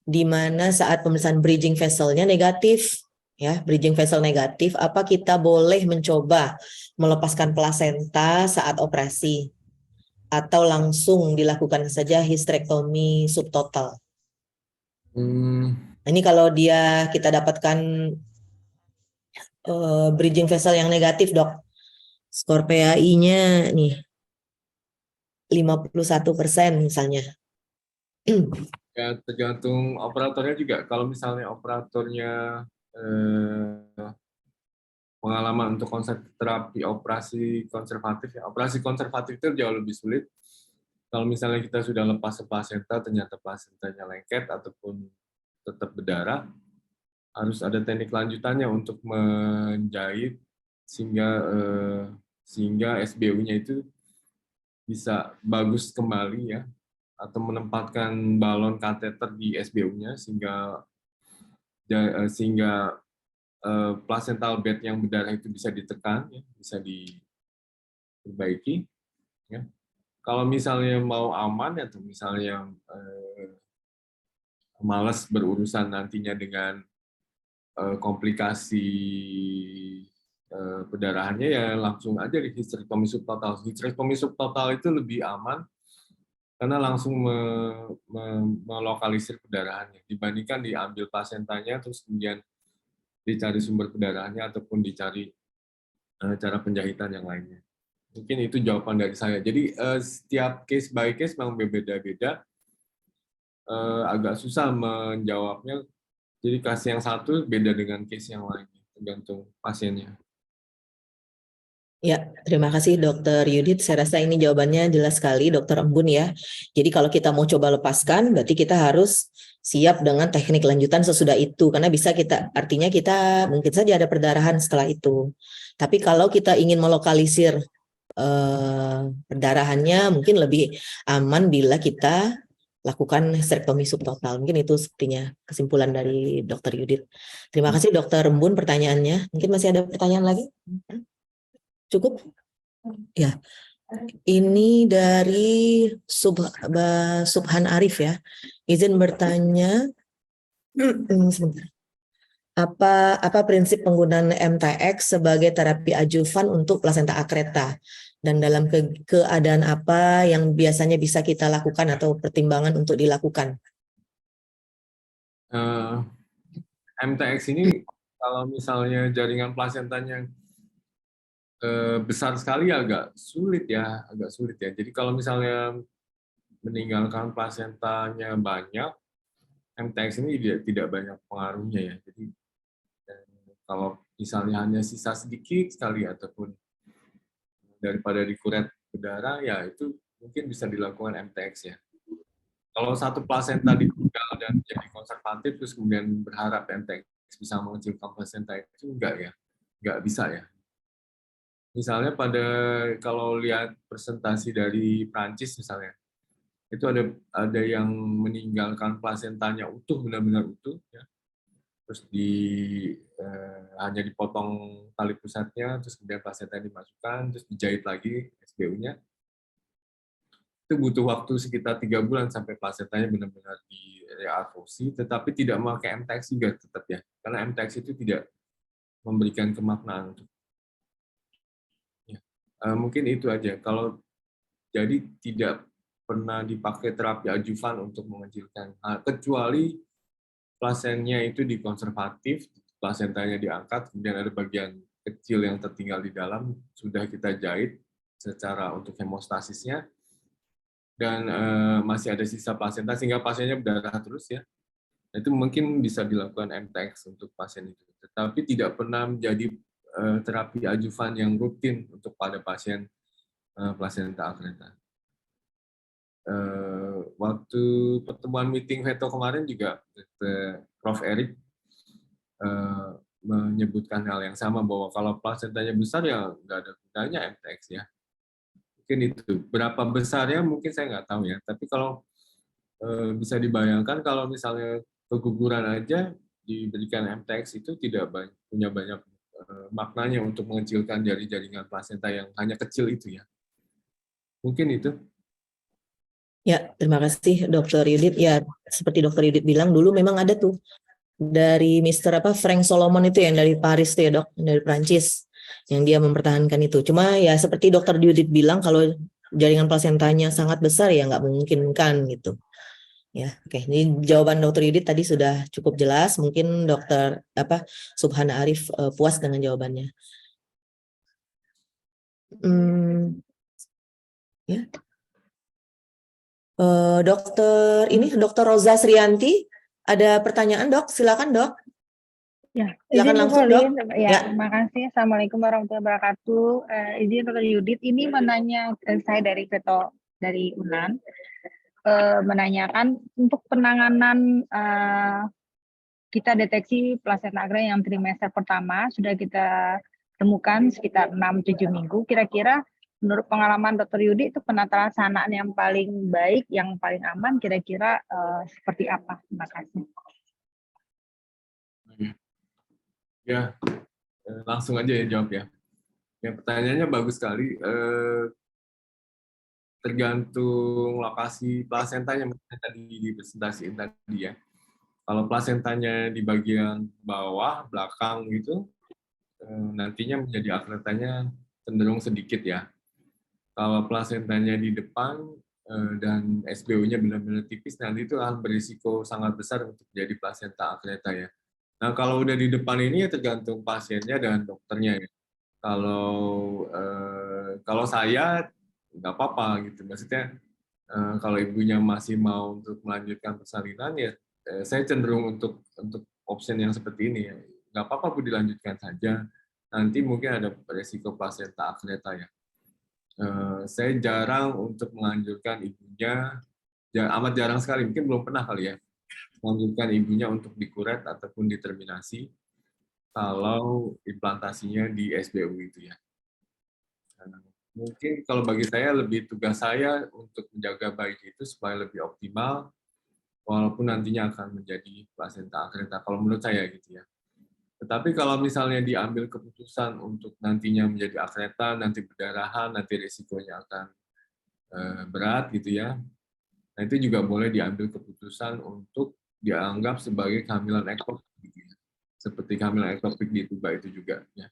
di mana saat pemeriksaan bridging vessel-nya negatif, ya, bridging vessel negatif, apa kita boleh mencoba melepaskan plasenta saat operasi? Atau langsung dilakukan saja hysterektomi subtotal. Ini kalau kita dapatkan bridging vessel yang negatif, Dok. Skor PAI-nya nih 51% misalnya. Ya, tergantung operatornya juga. Kalau misalnya operatornya pengalaman untuk konsep terapi operasi konservatif, ya operasi konservatif itu jauh lebih sulit. Kalau misalnya kita sudah lepas plasenta, ternyata plasentanya lengket ataupun tetap berdarah, harus ada teknik lanjutannya untuk menjahit sehingga SBU-nya itu bisa bagus kembali ya, atau menempatkan balon kateter di SBU-nya sehingga placental bed yang berdarah itu bisa ditekan, ya, bisa diperbaiki. Ya. Kalau misalnya mau aman atau misalnya malas berurusan nantinya dengan komplikasi perdarahannya, ya langsung aja di hysterektomi subtotal. Hysterektomi subtotal itu lebih aman karena langsung melokalisir perdarahannya dibandingkan diambil plasentanya terus kemudian dicari sumber perdarahannya ataupun dicari cara penjahitan yang lainnya. Mungkin itu jawaban dari saya. Jadi setiap case by case memang berbeda-beda, agak susah menjawabnya. Jadi case yang satu beda dengan case yang lain, tergantung pasiennya. Ya, terima kasih Dokter Yudit. Saya rasa ini jawabannya jelas sekali, Dokter Embun ya. Jadi kalau kita mau coba lepaskan, berarti kita harus siap dengan teknik lanjutan sesudah itu. Karena artinya kita mungkin saja ada perdarahan setelah itu. Tapi kalau kita ingin melokalisir perdarahannya, mungkin lebih aman bila kita lakukan hysterektomi subtotal. Mungkin itu sepertinya kesimpulan dari Dokter Yudit. Terima kasih Dokter Embun pertanyaannya. Mungkin masih ada pertanyaan lagi? Cukup? Ya. Ini dari Subhan Arif ya. Izin bertanya, sebentar. Apa prinsip penggunaan MTX sebagai terapi adjuvan untuk plasenta akreta? Dan dalam keadaan apa yang biasanya bisa kita lakukan atau pertimbangan untuk dilakukan? MTX ini kalau misalnya jaringan plasentanya besar sekali agak sulit ya. Jadi kalau misalnya meninggalkan plasentanya banyak, MTX ini tidak banyak pengaruhnya ya. Jadi kalau misalnya hanya sisa sedikit sekali ataupun daripada dikuret berdarah, ya itu mungkin bisa dilakukan MTX ya. Kalau satu plasenta ditinggal dan jadi konservatif terus kemudian berharap MTX bisa mengecilkan plasenta itu enggak bisa ya. Misalnya kalau lihat presentasi dari Prancis misalnya, itu ada yang meninggalkan plasentanya utuh, benar-benar utuh, ya. Terus hanya dipotong tali pusatnya, terus kemudian plasenta dimasukkan, terus dijahit lagi SBU-nya. Itu butuh waktu sekitar 3 bulan sampai plasentanya benar-benar direabsorpsi, tetapi tidak memakai MTX juga tetap ya, karena MTX itu tidak memberikan kemaknaan. Mungkin itu aja. Kalau jadi tidak pernah dipakai terapi adjuvan untuk mengecilkan, kecuali plasennya itu dikonservatif, plasentanya diangkat, kemudian ada bagian kecil yang tertinggal di dalam, sudah kita jahit secara untuk hemostasisnya, dan masih ada sisa plasenta sehingga pasiennya berdarah terus ya. Itu mungkin bisa dilakukan MTX untuk pasien itu, tetapi tidak pernah menjadi terapi adjuvan yang rutin untuk pada pasien plasenta akreta. waktu pertemuan meeting veto kemarin juga Prof. Erik menyebutkan hal yang sama, bahwa kalau plasentanya besar ya nggak ada gunanya MTX ya. Mungkin itu. Berapa besarnya mungkin saya nggak tahu ya. Tapi kalau bisa dibayangkan kalau misalnya keguguran aja diberikan MTX itu tidak punya banyak maknanya untuk mengecilkan jaringan plasenta yang hanya kecil itu ya. Mungkin itu. Ya, terima kasih Dr. Yudit. Ya, seperti Dr. Yudit bilang dulu memang ada tuh dari Mr. Frank Solomon itu yang dari Paris tuh ya dok, dari Prancis, yang dia mempertahankan itu. Cuma ya seperti Dr. Yudit bilang kalau jaringan plasentanya sangat besar ya nggak memungkinkan gitu. Ya, oke. Ini jawaban Dr. Yudit tadi sudah cukup jelas. Mungkin Dr. Subhana Arif puas dengan jawabannya. Ya. Dr. Roza Srianti, ada pertanyaan dok? Silakan dok. Ya, Silakan izin langsung Dr. dok. Lin. Ya, Ya. terima kasih. Assalamualaikum warahmatullahi wabarakatuh. Izin Dr. Yudit, ini menanya saya dari Veto dari UNAN, menanyakan untuk penanganan kita deteksi plasenta agraria yang trimester pertama sudah kita temukan sekitar 6-7 minggu. Kira-kira menurut pengalaman Dr. Yudi itu penata laksanaan yang paling baik, yang paling aman kira-kira seperti apa? Terima kasih. Ya, langsung aja ya jawab ya. Ya, pertanyaannya bagus sekali. Tergantung lokasi plasentanya tadi dipresentasiin tadi ya. Kalau plasentanya di bagian bawah, belakang gitu, nantinya menjadi akretanya cenderung sedikit ya. Kalau plasentanya di depan dan SBO-nya benar-benar tipis, nanti itu akan berisiko sangat besar untuk jadi plasenta akreta ya. Nah, kalau udah di depan ini ya tergantung pasiennya dan dokternya ya. Kalau saya nggak apa-apa gitu, maksudnya kalau ibunya masih mau untuk melanjutkan persalinan ya saya cenderung untuk option yang seperti ini ya. Nggak apa-apa Bu, dilanjutkan saja. Nanti mungkin ada resiko plasenta akreta ya. Saya jarang untuk menganjurkan ibunya, amat jarang sekali, mungkin belum pernah kali ya, menganjurkan ibunya untuk dikuret ataupun diterminasi kalau implantasinya di SBU itu ya. Mungkin kalau bagi saya lebih tugas saya untuk menjaga bayi itu supaya lebih optimal, walaupun nantinya akan menjadi plasenta akreta, kalau menurut saya gitu ya. Tetapi kalau misalnya diambil keputusan untuk nantinya menjadi akreta, nanti berdarahan, nanti risikonya akan berat gitu ya. Nah itu juga boleh diambil keputusan untuk dianggap sebagai kehamilan ektopik, gitu ya. Seperti kehamilan ektopik di tuba itu juga ya.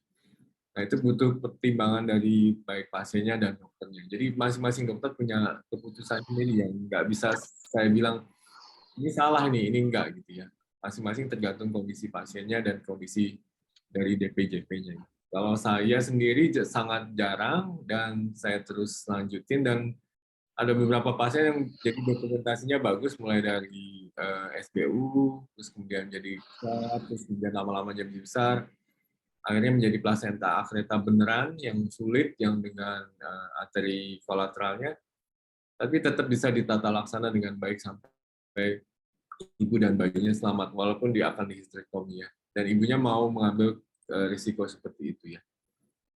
Nah, itu butuh pertimbangan dari baik pasiennya dan dokternya. Jadi masing-masing dokter punya keputusan sendiri yang nggak bisa saya bilang ini salah nih, ini enggak gitu ya. Masing-masing tergantung kondisi pasiennya dan kondisi dari DPJP-nya. Kalau saya sendiri sangat jarang dan saya terus lanjutin, dan ada beberapa pasien yang jadi dokumentasinya bagus mulai dari SBU, terus kemudian jadi besar, terus kemudian lama-lama jadi besar. Akhirnya menjadi plasenta akreta beneran yang sulit, yang dengan arteri kolateralnya, tapi tetap bisa ditata laksana dengan baik sampai ibu dan bayinya selamat, walaupun dia akan dihistrektomi ya. Dan ibunya mau mengambil risiko seperti itu ya.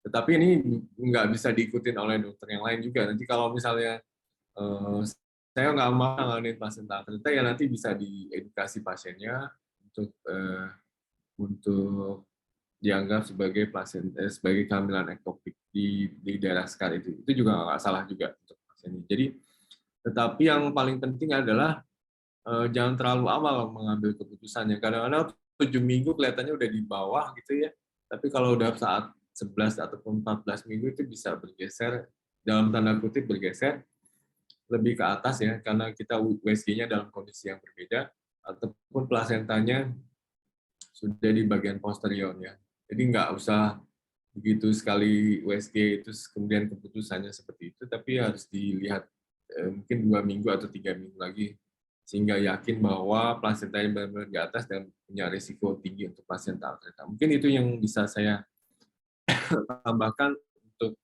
Tetapi ini nggak bisa diikutin oleh dokter yang lain juga. Nanti kalau misalnya saya nggak mau nanganin plasenta akreta, ya nanti bisa diedukasi pasiennya untuk dianggap sebagai sebagai kehamilan ektopik di daerah SCAR itu juga nggak salah juga untuk pasien ini. Jadi, tetapi yang paling penting adalah jangan terlalu awal mengambil keputusannya. Kadang-kadang 7 minggu kelihatannya udah di bawah gitu ya, tapi kalau udah saat 11 ataupun 14 minggu itu bisa bergeser, dalam tanda kutip bergeser lebih ke atas ya, karena kita USG-nya dalam kondisi yang berbeda, ataupun plasentanya sudah di bagian posterior ya. Jadi nggak usah begitu sekali USG itu kemudian keputusannya seperti itu, tapi harus dilihat mungkin 2 minggu atau 3 minggu lagi, sehingga yakin bahwa plasentanya benar-benar di atas dan punya risiko tinggi untuk plasenta akreta. Mungkin itu yang bisa saya tambahkan untuk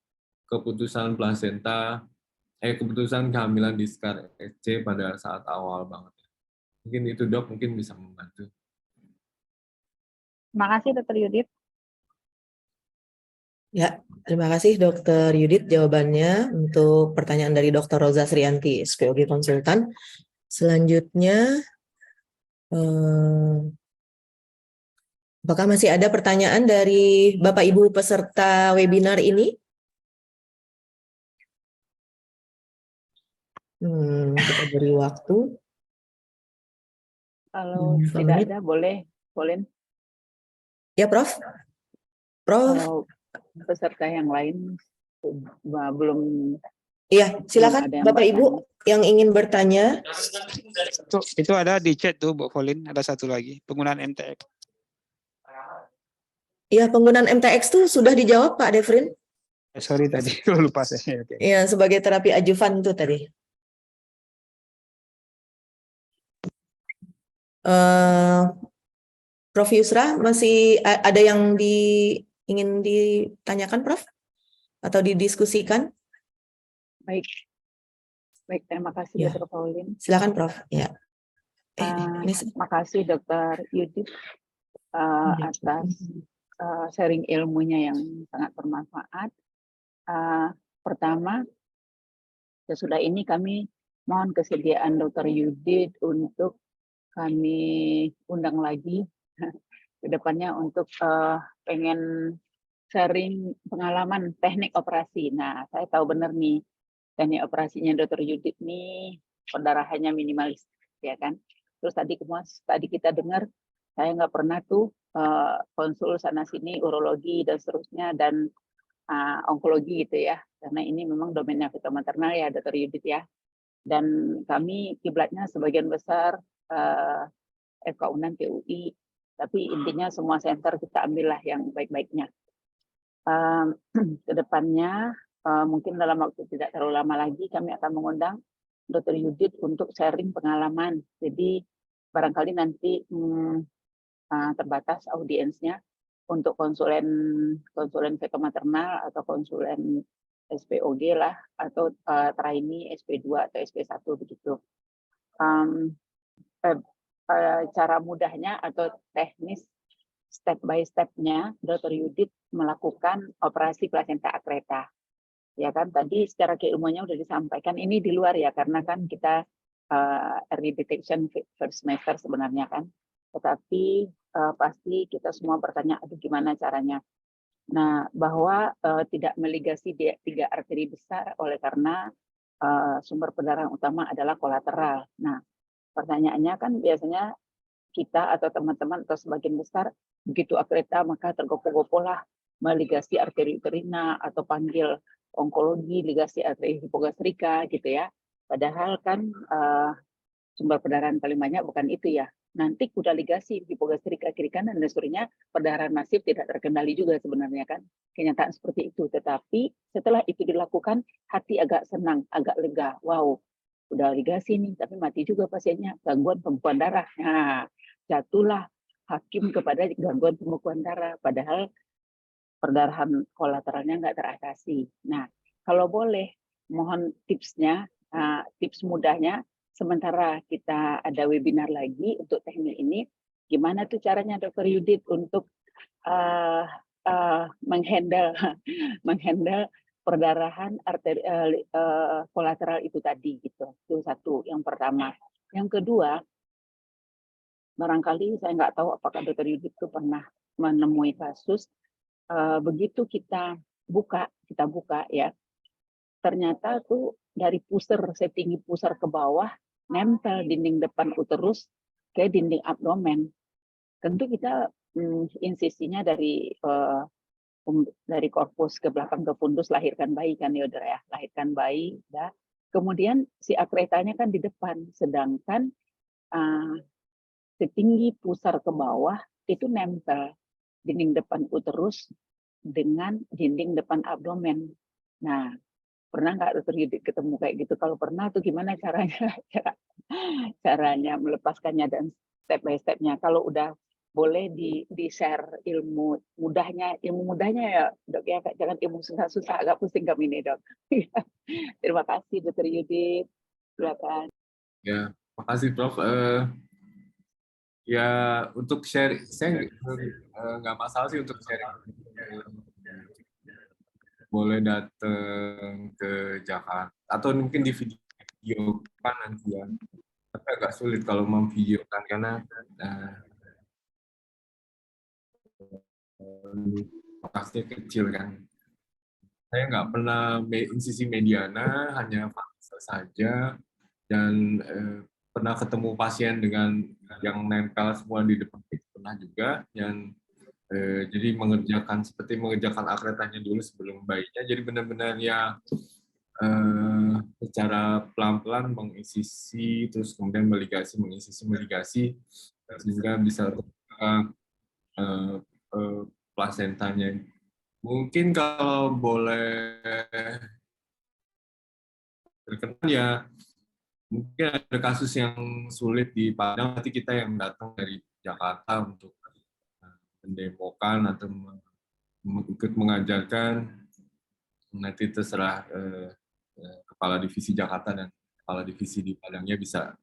keputusan plasenta keputusan kehamilan di skar EC pada saat awal banget. Mungkin itu dok, mungkin bisa membantu. Terima kasih Dr. Yudit. Ya, terima kasih Dokter Yudit jawabannya untuk pertanyaan dari Dr. Roza Srianti, SPOG Konsultan. Selanjutnya, apakah masih ada pertanyaan dari Bapak Ibu peserta webinar ini? Kita beri waktu. Kalau Berapa tidak menit? ada, boleh, Pauline. Ya, Prof. Prof. Kalau peserta yang lain belum Iya, silakan ada yang Bapak Ibu yang ingin bertanya. Itu ada di chat tuh, Bu Pauline. Ada satu lagi, penggunaan MTX. Iya, penggunaan MTX itu sudah dijawab Pak Devrin. Sorry tadi, lupa saya. Oke. Iya, sebagai terapi adjuvan itu tadi. Prof. Yusra, masih ada yang ingin ditanyakan, Prof? Atau didiskusikan? baik. Baik, terima kasih Ya. Dr. Pauline. Silakan, Prof. Ya. Terima kasih Dr. Yudit atas sharing ilmunya yang sangat bermanfaat. Pertama, sesudah ini kami mohon kesediaan Dr. Yudit untuk kami undang lagi ke depannya untuk pengen sharing pengalaman teknik operasi. Nah, saya tahu benar nih teknik operasinya Dr. Yudit nih perdarahannya minimalis, ya kan? Terus tadi kita dengar saya nggak pernah tuh konsul sana sini urologi dan seterusnya dan onkologi gitu ya, karena ini memang domainnya fitomaternal ya Dr. Yudit ya. Dan kami kiblatnya sebagian besar FK Unan PUI, tapi intinya semua center kita ambillah yang baik-baiknya. Kedepannya mungkin dalam waktu tidak terlalu lama lagi kami akan mengundang Dr. Yudit untuk sharing pengalaman. Jadi barangkali nanti terbatas audiensnya untuk konsulen fetomaternal atau konsulen SPOG lah atau trainee SP2 atau SP1 begitu. Cara mudahnya atau teknis step by step-nya Dr. Yudit melakukan operasi plasenta akreta. Ya kan tadi secara keilmuannya sudah disampaikan, ini di luar ya karena kan kita early detection first semester sebenarnya kan. Tetapi pasti kita semua bertanya, aduh gimana caranya? Nah, bahwa tidak meligasi 3 arteri besar oleh karena sumber pendarahan utama adalah kolateral. Nah, pertanyaannya kan biasanya kita atau teman-teman atau sebagian besar begitu akreta maka tergopoh-gopoh lah meligasi arteri uterina atau panggil onkologi ligasi arteri hipogastrika gitu ya. Padahal kan sumber pendarahan paling banyak bukan itu ya. Nanti udah ligasi hipogastrika kiri kanan dan seterusnya pendarahan masif tidak terkendali juga sebenarnya kan. Kenyataan seperti itu. Tetapi setelah itu dilakukan hati agak senang, agak lega. Wow, udah ligasi nih, tapi mati juga pasiennya, gangguan pembekuan darah. Nah, jatuhlah hakim kepada gangguan pembekuan darah, padahal perdarahan kolateralnya nggak teratasi. Nah, kalau boleh, mohon tipsnya, tips mudahnya, sementara kita ada webinar lagi untuk teknik ini, gimana tuh caranya Dr. Yudit untuk menghandle perdarahan arteri kolateral itu tadi gitu. Itu satu yang pertama. Yang kedua, barangkali saya nggak tahu apakah Dr. Yudit itu pernah menemui kasus begitu kita buka ya, ternyata tuh dari pusar setinggi pusar ke bawah nempel dinding depan uterus ke dinding abdomen. Tentu kita insisinya dari korpus ke belakang ke fundus lahirkan bayi kan ya, lahirkan bayi ya. Kemudian si akretanya kan di depan, sedangkan setinggi pusar ke bawah itu nempel dinding depan uterus dengan dinding depan abdomen. Nah, pernah nggak Dr. Yudit ketemu kayak gitu? Kalau pernah tuh gimana caranya melepaskannya dan step by stepnya? Kalau udah boleh di share ilmu mudahnya ya dok ya, jangan ilmu susah-susah, agak pusing kami nih dok. Terima kasih Dr. Yudit, silakan. Ya, makasih Prof. Ya untuk share, saya nggak masalah sih untuk sharing. Boleh datang ke Jakarta atau mungkin di video kan nanti ya. Tapi agak sulit kalau memvideokan karena lokasinya kecil kan. Saya nggak pernah insisi mediana, hanya fase saja, dan pernah ketemu pasien dengan yang nempel semua di depan itu pernah juga, dan jadi seperti mengerjakan akretanya dulu sebelum bayinya, jadi benar-benar ya secara pelan-pelan menginsisi, terus kemudian meligasi, sehingga bisa plasentanya. Mungkin kalau boleh berkenan ya, mungkin ada kasus yang sulit di Padang, nanti kita yang datang dari Jakarta untuk mendemokan atau ikut mengajarkan, nanti terserah Kepala Divisi Jakarta dan Kepala Divisi di Padangnya bisa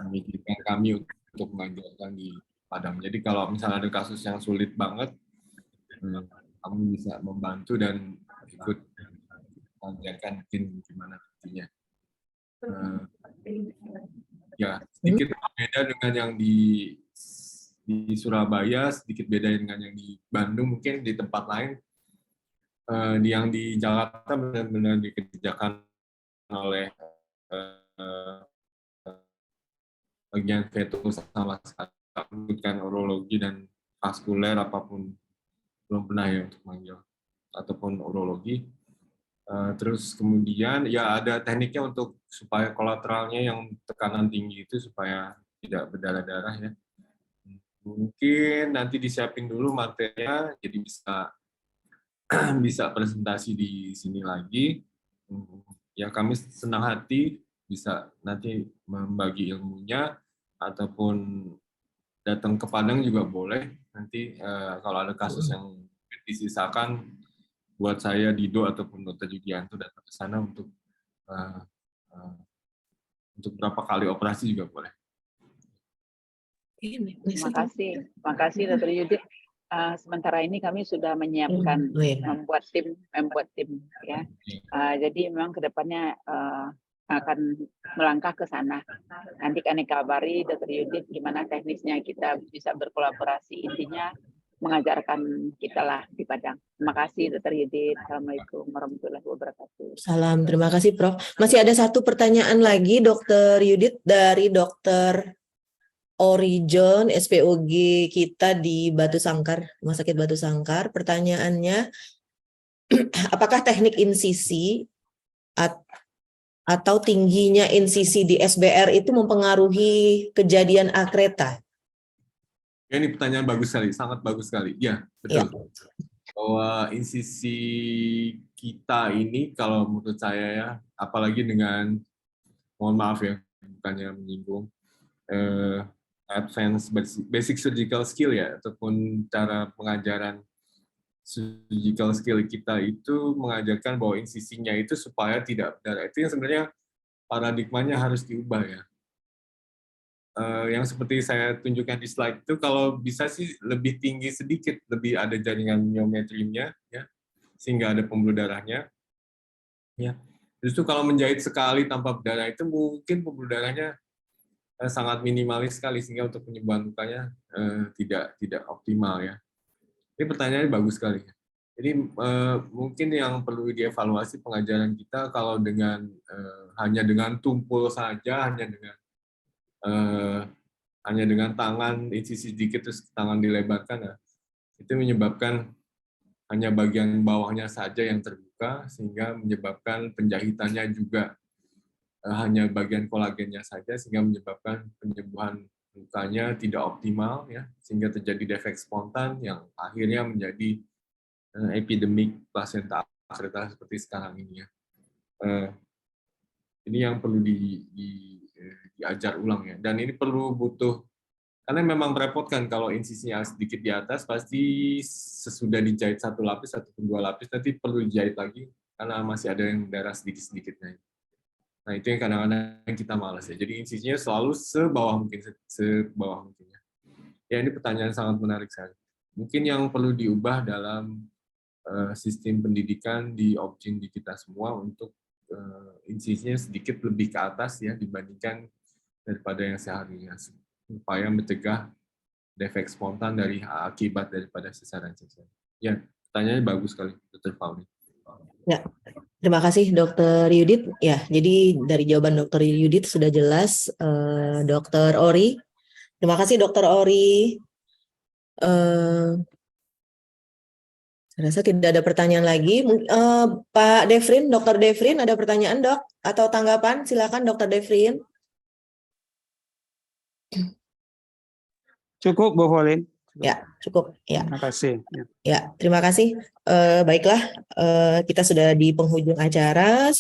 memikirkan kami untuk mengajarkan di Padang. Jadi kalau misalnya ada kasus yang sulit banget, kami bisa membantu dan ikut mengajarkan mungkin gimana nantinya. Ya, sedikit beda dengan yang di Surabaya, sedikit beda dengan yang di Bandung, mungkin di tempat lain. Yang di Jakarta benar-benar dikerjakan oleh bagian veto sama sekali, bukan urologi dan vaskuler apapun, belum pernah ya untuk manggil, ataupun urologi. Terus kemudian ya ada tekniknya untuk supaya kolateralnya yang tekanan tinggi itu supaya tidak berdarah-darah ya. Mungkin nanti disiapin dulu materinya, jadi bisa presentasi di sini lagi. Ya kami senang hati bisa nanti membagi ilmunya, ataupun datang ke Padang juga boleh. Nanti kalau ada kasus yang disisakan, buat saya Dido ataupun Dr. Jugianto datang ke sana untuk berapa kali operasi juga boleh. Terima kasih Dr. Yudit. Sementara ini kami sudah menyiapkan membuat tim ya. Jadi memang kedepannya akan melangkah ke sana. Nanti kami kabari Dr. Yudit gimana teknisnya kita bisa berkolaborasi, intinya mengajarkan kita lah di Padang. Terima kasih Dr. Yudit. Assalamualaikum warahmatullahi wabarakatuh. Salam, terima kasih Prof. Masih ada satu pertanyaan lagi Dr. Yudit dari Dr. Orijon SPOG kita di Batu Sangkar, Rumah Sakit Batu Sangkar. Pertanyaannya, apakah teknik insisi atau tingginya insisi di SBR itu mempengaruhi kejadian akreta? Ya, ini pertanyaan bagus sekali, sangat bagus sekali. Ya, betul. Ya. Bahwa insisi kita ini, kalau menurut saya ya, apalagi dengan, mohon maaf ya, bukannya menyinggung, advanced basic surgical skill ya, ataupun cara pengajaran surgical skill kita itu mengajarkan bahwa insisinya itu supaya tidak berdarah. Itu yang sebenarnya paradigmanya harus diubah ya. Yang seperti saya tunjukkan di slide itu, kalau bisa sih lebih tinggi sedikit, lebih ada jaringan myometriumnya, ya, sehingga ada pembuluh darahnya. Ya. Justru kalau menjahit sekali tanpa berdarah itu mungkin pembuluh darahnya sangat minimalis sekali, sehingga untuk penyembuhan lukanya tidak optimal ya. Ini pertanyaannya bagus sekali. Jadi mungkin yang perlu dievaluasi pengajaran kita kalau hanya dengan tumpul saja, hanya dengan tangan insisi sedikit terus tangan dilebarkan, ya, itu menyebabkan hanya bagian bawahnya saja yang terbuka, sehingga menyebabkan penjahitannya juga hanya bagian kolagennya saja, sehingga menyebabkan penyembuhan lukanya tidak optimal, ya, sehingga terjadi defek spontan yang akhirnya menjadi epidemik plasenta akreta seperti sekarang ini ya. Ini yang perlu diajar ulang ya, dan ini butuh Karena memang merepotkan kalau insisinya sedikit di atas, pasti sesudah dijahit 1 lapis ataupun 2 lapis, nanti perlu dijahit lagi, karena masih ada yang darah sedikit-sedikitnya. Nah, itu yang kadang-kadang kita malas ya. Jadi insisinya selalu sebawah mungkin, sebawah mungkin. Ya, ini pertanyaan sangat menarik sekali. Mungkin yang perlu diubah dalam sistem pendidikan di Opjin di kita semua untuk insisinya sedikit lebih ke atas ya dibandingkan daripada yang seharusnya, supaya mencegah defek spontan dari akibat daripada sesarian-sesarian. Ya, pertanyaannya bagus sekali, Dr. Pauli. Ya, terima kasih Dr. Yudit. Ya, jadi dari jawaban Dr. Yudit sudah jelas. Dr. Ori, terima kasih Dr. Ori. Saya rasa tidak ada pertanyaan lagi. Pak Devrin, Dr. Devrin, ada pertanyaan dok? Atau tanggapan? Silakan Dr. Devrin. Cukup, Bu Pauline. Ya, cukup. Ya. Terima kasih. Ya, terima kasih. Baiklah, kita sudah di penghujung acara.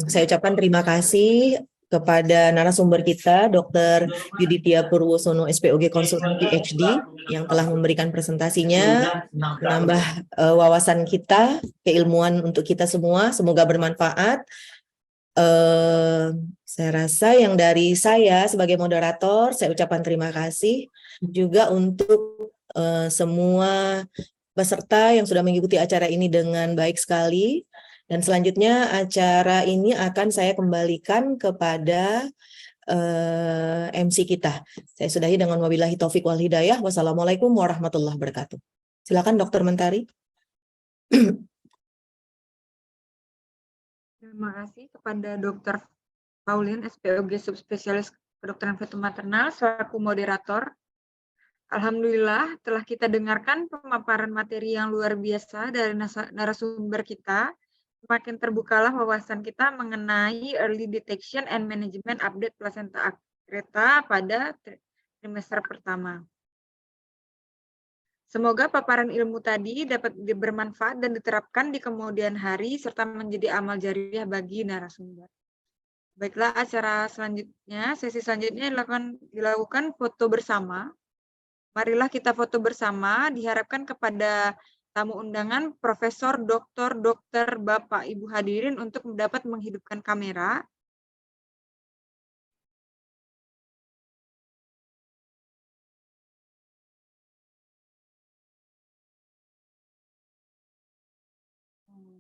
Saya ucapkan terima kasih kepada narasumber kita, Dr. Yuditya Purwosono, SPOG Konsultan PhD, yang telah memberikan presentasinya, menambah wawasan kita, keilmuan untuk kita semua. Semoga bermanfaat. Saya rasa yang dari saya sebagai moderator, saya ucapkan terima kasih juga untuk semua peserta yang sudah mengikuti acara ini dengan baik sekali. Dan selanjutnya acara ini akan saya kembalikan kepada MC kita. Saya sudahi dengan wabillahi taufik wal hidayah. Wassalamualaikum warahmatullahi wabarakatuh. Silakan Dr. Mentari. Terima kasih kepada Dr. Pauline, SPOG Subspesialis Kedokteran Feto Maternal, selaku moderator. Alhamdulillah telah kita dengarkan pemaparan materi yang luar biasa dari narasumber kita. Semakin terbukalah wawasan kita mengenai early detection and management update plasenta akreta pada trimester pertama. Semoga paparan ilmu tadi dapat bermanfaat dan diterapkan di kemudian hari serta menjadi amal jariah bagi narasumber. Baiklah, acara selanjutnya, sesi selanjutnya dilakukan foto bersama. Marilah kita foto bersama, diharapkan kepada tamu undangan Profesor Dr. Bapak Ibu hadirin untuk dapat menghidupkan kamera.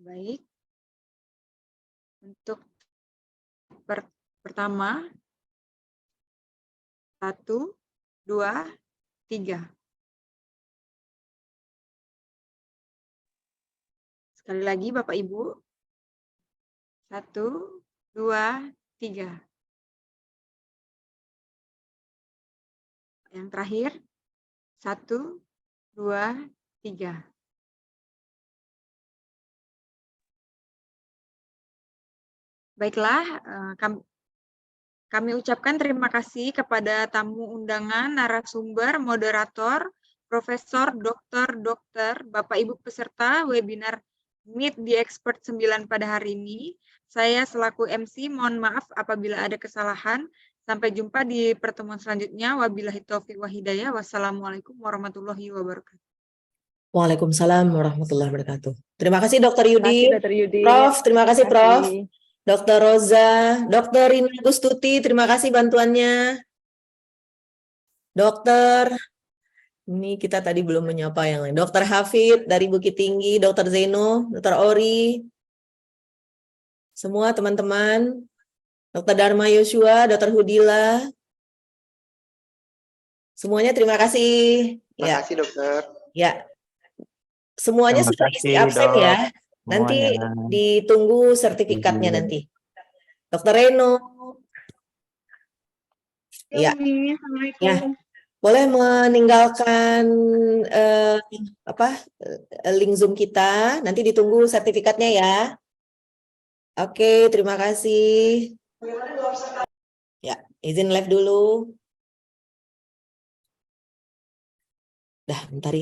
Baik. Untuk pertama, 1, 2, 3. Sekali lagi Bapak Ibu. 1, 2, 3. Yang terakhir. 1, 2, 3. Baiklah, kami ucapkan terima kasih kepada tamu undangan, narasumber, moderator, Profesor Dr. Bapak Ibu peserta webinar Meet the Expert 9 pada hari ini. Saya selaku MC mohon maaf apabila ada kesalahan. Sampai jumpa di pertemuan selanjutnya. Wabillahi taufiq wa hidayah. Wassalamualaikum warahmatullahi wabarakatuh. Waalaikumsalam warahmatullahi wabarakatuh. Terima kasih Dr. Yudi. Dr. Yudi. Prof, terima kasih Prof. Dr. Roza, Dr. Rina Gustuti, terima kasih bantuannya. Dokter, ini kita tadi belum menyapa yang lain. Dr. Hafid dari Bukit Tinggi, Dr. Zeno, Dr. Ori, semua teman-teman, Dr. Dharma Yosua, Dr. Hudila, semuanya terima kasih. Terima kasih dokter. Ya, semuanya sudah isi absen ya. Nanti ditunggu sertifikatnya nanti. Dr. Reno. Ya. Ya. Boleh meninggalkan link Zoom kita. Nanti ditunggu sertifikatnya ya. Oke, terima kasih. Ya, izin live dulu. Dah, bentar.